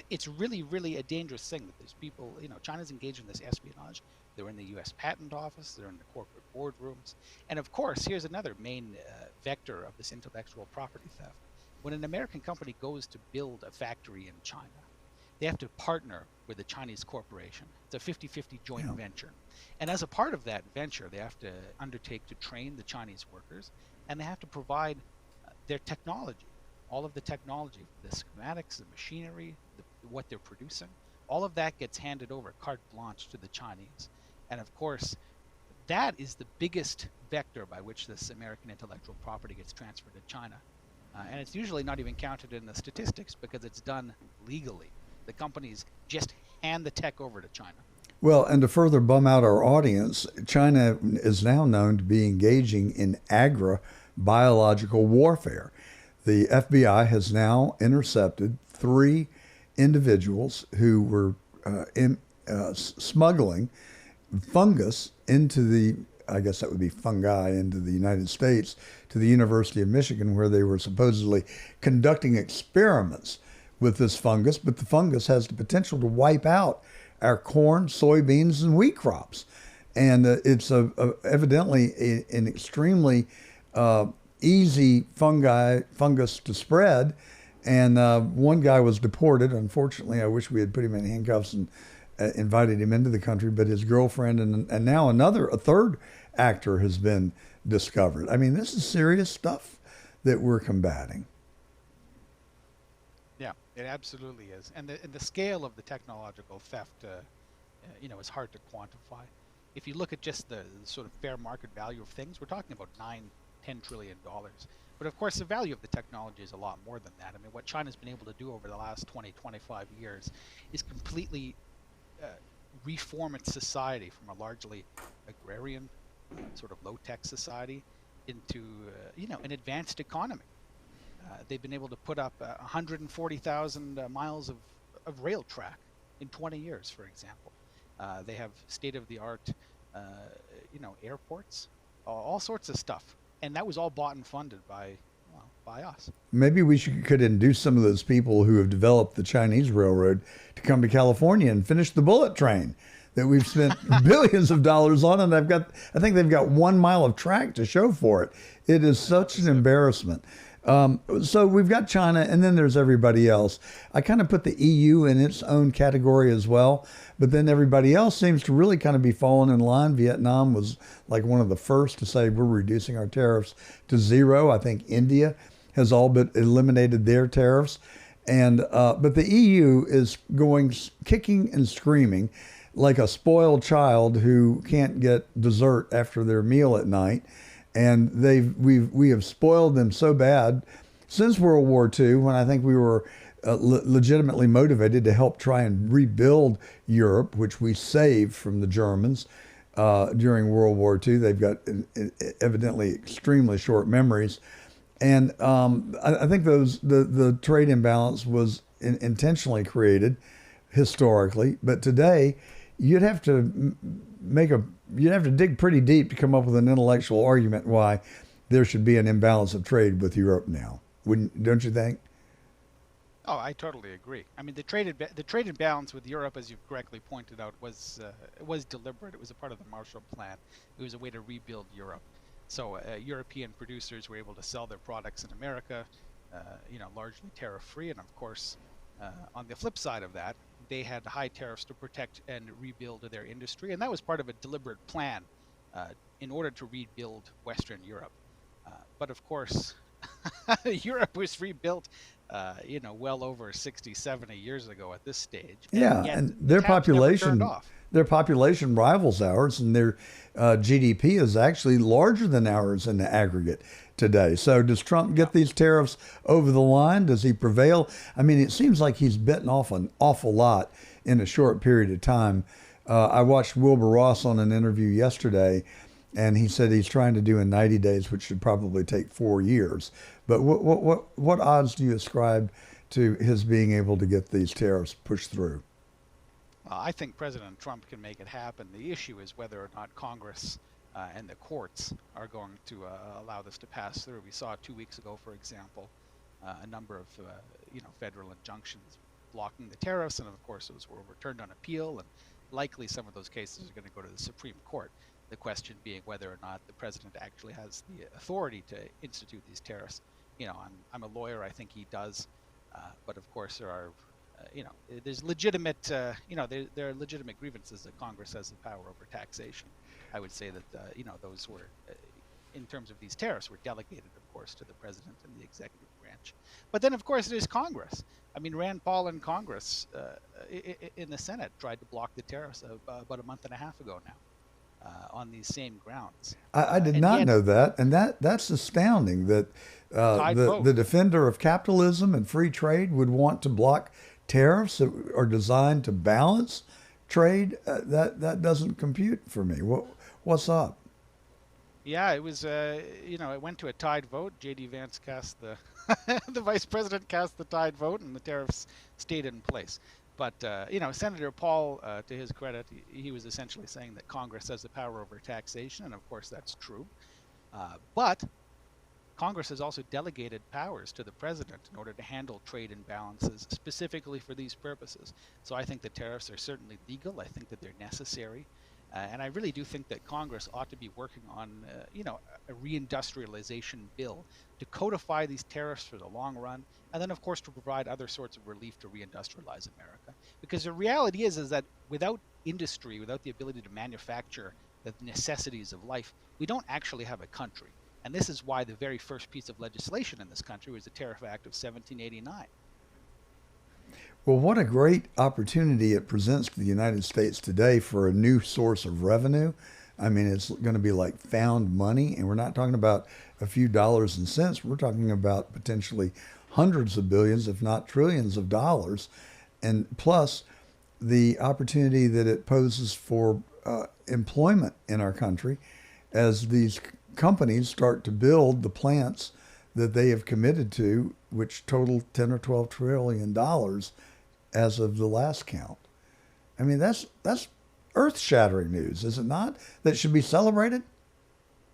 it's really, really a dangerous thing that there's people, China's engaged in this espionage. They're in the U.S. Patent Office. They're in the corporate boardrooms. And of course, here's another main vector of this intellectual property theft. When an American company goes to build a factory in China, they have to partner with a Chinese corporation. It's a 50-50 joint venture. And as a part of that venture, they have to undertake to train the Chinese workers, and they have to provide their technology, all of the technology, the schematics, the machinery, what they're producing. All of that gets handed over carte blanche to the Chinese. And of course, that is the biggest vector by which this American intellectual property gets transferred to China. And it's usually not even counted in the statistics because it's done legally. The companies just hand the tech over to China. Well, and to further bum out our audience, China is now known to be engaging in agro-biological warfare. The FBI has now intercepted 3 individuals who were smuggling fungus into I guess that would be fungi, into the United States, to the University of Michigan, where they were supposedly conducting experiments with this fungus, but the fungus has the potential to wipe out our corn, soybeans, and wheat crops. And it's evidently an extremely easy fungus to spread. And one guy was deported. Unfortunately, I wish we had put him in handcuffs and invited him into the country, but his girlfriend and now a third actor has been discovered. I mean, this is serious stuff that we're combating. Yeah, it absolutely is. And the scale of the technological theft, is hard to quantify. If you look at just the sort of fair market value of things, we're talking about $9-10 trillion. But of course, the value of the technology is a lot more than that. I mean, what China's been able to do over the last 20-25 years is completely reform its society from a largely agrarian, sort of low-tech society into, an advanced economy. They've been able to put up 140,000 miles of rail track in 20 years, for example. They have state-of-the-art, airports, all sorts of stuff. And that was all bought and funded by us. Maybe we could induce some of those people who have developed the Chinese railroad to come to California and finish the bullet train that we've spent billions of dollars on, and I think they've got 1 mile of track to show for it. It is such an embarrassment. So we've got China, and then there's everybody else. I kind of put the EU in its own category as well, but then everybody else seems to really kind of be falling in line. Vietnam was like one of the first to say we're reducing our tariffs to 0. I think India has all but eliminated their tariffs. And but the EU is going kicking and screaming like a spoiled child who can't get dessert after their meal at night. And we have spoiled them so bad since World War II, when I think we were legitimately motivated to help try and rebuild Europe, which we saved from the Germans during World War II. They've got evidently extremely short memories. And I think the trade imbalance was intentionally created historically, but today you'd have to dig pretty deep to come up with an intellectual argument why there should be an imbalance of trade with Europe now. Don't you think? Oh, I totally agree. I mean, the trade imbalance with Europe, as you correctly pointed out, was deliberate. It was a part of the Marshall Plan. It was a way to rebuild Europe. So European producers were able to sell their products in America, largely tariff-free. And of course, on the flip side of that, they had high tariffs to protect and rebuild their industry. And that was part of a deliberate plan in order to rebuild Western Europe. But of course, Europe was rebuilt, well over 60, 70 years ago at this stage. Yeah, and their population rivals ours, and their GDP is actually larger than ours in the aggregate today. So does Trump get these tariffs over the line? Does he prevail? I mean, it seems like he's bitten off an awful lot in a short period of time. I watched Wilbur Ross on an interview yesterday, and he said he's trying to do in 90 days, which should probably take 4 years. But what odds do you ascribe to his being able to get these tariffs pushed through? I think President Trump can make it happen. The issue is whether or not Congress and the courts are going to allow this to pass through. We saw 2 weeks ago, for example, a number of federal injunctions blocking the tariffs, and of course those were overturned on appeal, and likely some of those cases are going to go to the Supreme Court. The question being whether or not the president actually has the authority to institute these tariffs. I'm a lawyer. I think he does, but of course there are, there's legitimate, there are legitimate grievances that Congress has the power over taxation. I would say that those were, in terms of these tariffs, were delegated, of course, to the president and the executive branch. But then, of course, there's Congress. I mean, Rand Paul and Congress in the Senate tried to block the tariffs about a month and a half ago now. On these same grounds. I did not know that, and that's astounding that the defender of capitalism and free trade would want to block tariffs that are designed to balance trade. That doesn't compute for me. What's up? Yeah, it was, it went to a tied vote. J.D. Vance cast the vice president cast the tied vote, and the tariffs stayed in place. But, Senator Paul, to his credit, he was essentially saying that Congress has the power over taxation, and of course that's true. But Congress has also delegated powers to the president in order to handle trade imbalances specifically for these purposes. So I think the tariffs are certainly legal. I think that they're necessary. And I really do think that Congress ought to be working on, a reindustrialization bill to codify these tariffs for the long run, and then, of course, to provide other sorts of relief to reindustrialize America. Because the reality is that without industry, without the ability to manufacture the necessities of life, we don't actually have a country. And this is why the very first piece of legislation in this country was the Tariff Act of 1789. Well, what a great opportunity it presents to the United States today for a new source of revenue. I mean, it's going to be like found money, and we're not talking about a few dollars and cents. We're talking about potentially hundreds of billions, if not trillions of dollars, and plus the opportunity that it poses for employment in our country as these companies start to build the plants that they have committed to, which total 10 or 12 trillion dollars as of the last count. I mean, that's earth-shattering news, is it not? That should be celebrated?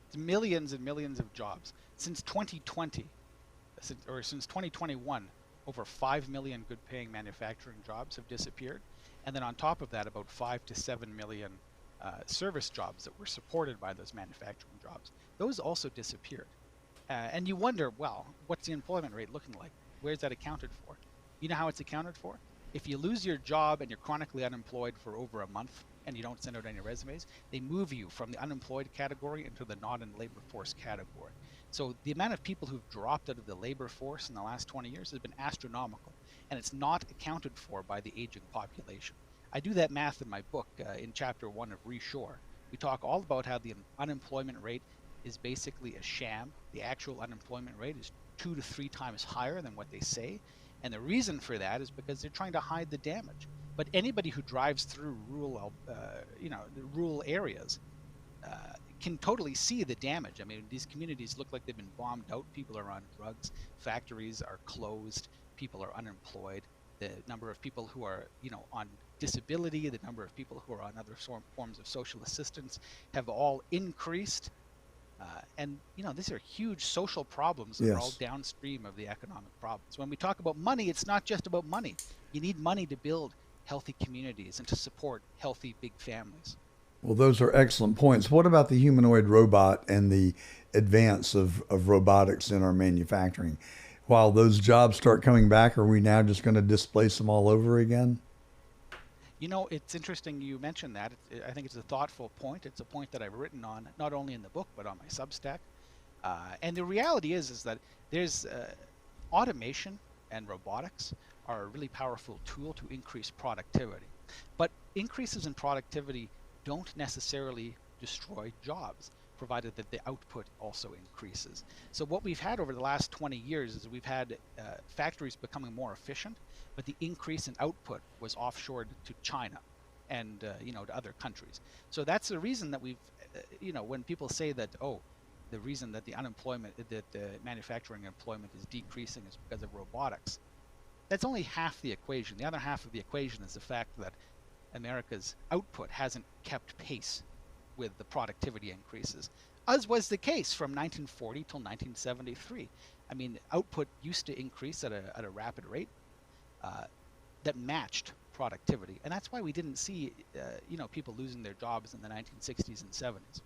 It's millions and millions of jobs. Since 2020, since 2021, over 5 million good-paying manufacturing jobs have disappeared. And then on top of that, about 5 to 7 million service jobs that were supported by those manufacturing jobs. Those also disappeared. And you wonder, well, what's the employment rate looking like? Where's that accounted for? You know how it's accounted for? If you lose your job and you're chronically unemployed for over a month and you don't send out any resumes, they move you from the unemployed category into the not in labor force category. So the amount of people who've dropped out of the labor force in the last 20 years has been astronomical, and it's not accounted for by the aging population. I do that math in my book in chapter 1 of Reshore. We talk all about how the unemployment rate is basically a sham. The actual unemployment rate is 2 to 3 times higher than what they say. And the reason for that is because they're trying to hide the damage. But anybody who drives through rural, rural areas can totally see the damage. I mean, these communities look like they've been bombed out. People are on drugs. Factories are closed. People are unemployed. The number of people who are, on disability, the number of people who are on other forms of social assistance have all increased. And these are huge social problems that are all downstream of the economic problems. When we talk about money, it's not just about money. You need money to build healthy communities and to support healthy big families. Well, those are excellent points. What about the humanoid robot and the advance of robotics in our manufacturing? While those jobs start coming back, are we now just going to displace them all over again? It's interesting you mentioned that. I think it's a thoughtful point. It's a point that I've written on, not only in the book, but on my Substack. And the reality is that there's automation and robotics are a really powerful tool to increase productivity. But increases in productivity don't necessarily destroy jobs, provided that the output also increases. So what we've had over the last 20 years is we've had factories becoming more efficient, but the increase in output was offshored to China and to other countries. So that's the reason that we've, when people say that, the reason that the manufacturing employment is decreasing is because of robotics, that's only half the equation. The other half of the equation is the fact that America's output hasn't kept pace with the productivity increases. as was the case from 1940 till 1973. I mean, output used to increase at a rapid rate that matched productivity, and that's why we didn't see, people losing their jobs in the 1960s and 70s.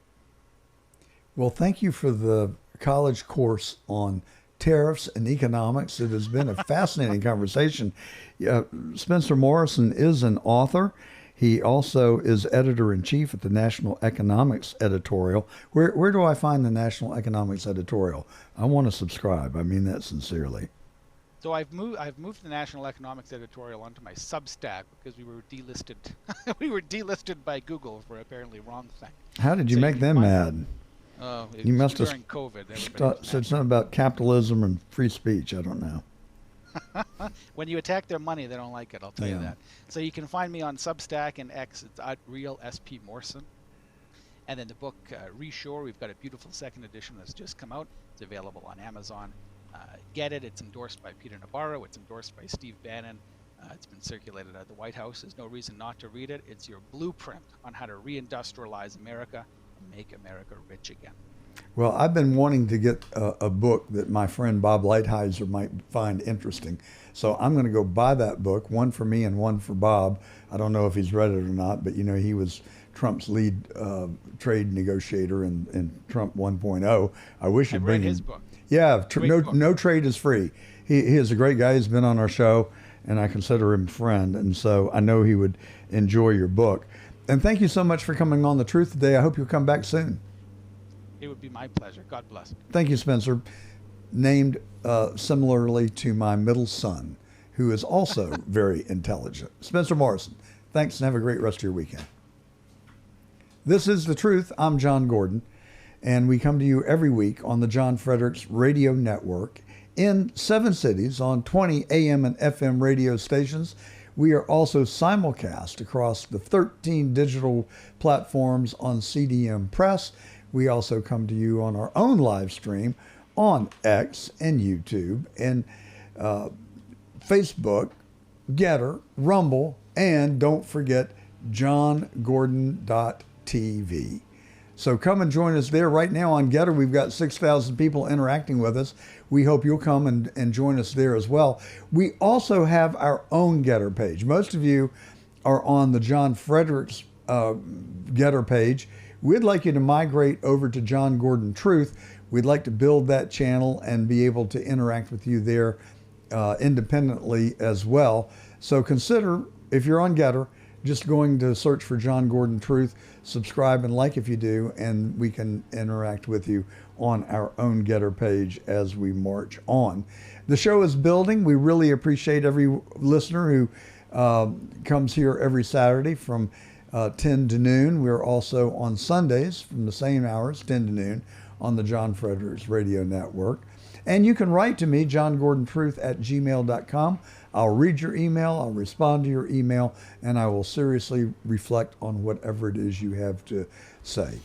Well, thank you for the college course on tariffs and economics. It has been a fascinating conversation. Spencer Morrison is an author. He also is editor-in-chief at the National Economics Editorial. Where do I find the National Economics Editorial? I want to subscribe. I mean that sincerely. So I've moved the National Economics Editorial onto my Substack because we were delisted. We were delisted by Google for apparently wrong thing. How did you make them mad? You must have during COVID. Said something about capitalism and free speech. I don't know. When you attack their money, they don't like it. I'll tell you that. So you can find me on Substack and X. It's at Real SP Morrison. And then the book Reshore, we've got a beautiful second edition that's just come out. It's available on Amazon. Get it. It's endorsed by Peter Navarro. It's endorsed by Steve Bannon. It's been circulated at the White House. There's no reason not to read it. It's your blueprint on how to reindustrialize America and make America rich again. Well, I've been wanting to get a book that my friend Bob Lighthizer might find interesting. So I'm going to go buy that book, one for me and one for Bob. I don't know if he's read it or not, but he was Trump's lead trade negotiator in Trump 1.0. I wish he'd bring his book. Yeah, no trade is free. He is a great guy. He's been on our show, and I consider him a friend. And so I know he would enjoy your book. And thank you so much for coming on The Truth today. I hope you'll come back soon. It would be my pleasure. God bless. Thank you, Spencer. Named similarly to my middle son, who is also very intelligent. Spencer Morrison, thanks and have a great rest of your weekend. This is The Truth. I'm John Gordon, and we come to you every week on the John Fredericks Radio Network in 7 cities on 20 AM and FM radio stations. We are also simulcast across the 13 digital platforms on CDM Press. We also come to you on our own live stream on X and YouTube and Facebook, Getter, Rumble, and don't forget johngordon.tv. So come and join us there. Right now on Getter, we've got 6,000 people interacting with us. We hope you'll come and join us there as well. We also have our own Getter page. Most of you are on the John Fredericks Getter page. We'd like you to migrate over to John Gordon Truth. We'd like to build that channel and be able to interact with you there independently as well. So consider, if you're on Getter, just going to search for John Gordon Truth, subscribe and like if you do, and we can interact with you on our own Getter page as we march on. The show is building. We really appreciate every listener who comes here every Saturday from 10 to noon. We're also on Sundays from the same hours, 10 to noon, on the John Fredericks Radio Network. And you can write to me, johngordontruth@gmail.com. I'll read your email, I'll respond to your email, and I will seriously reflect on whatever it is you have to say.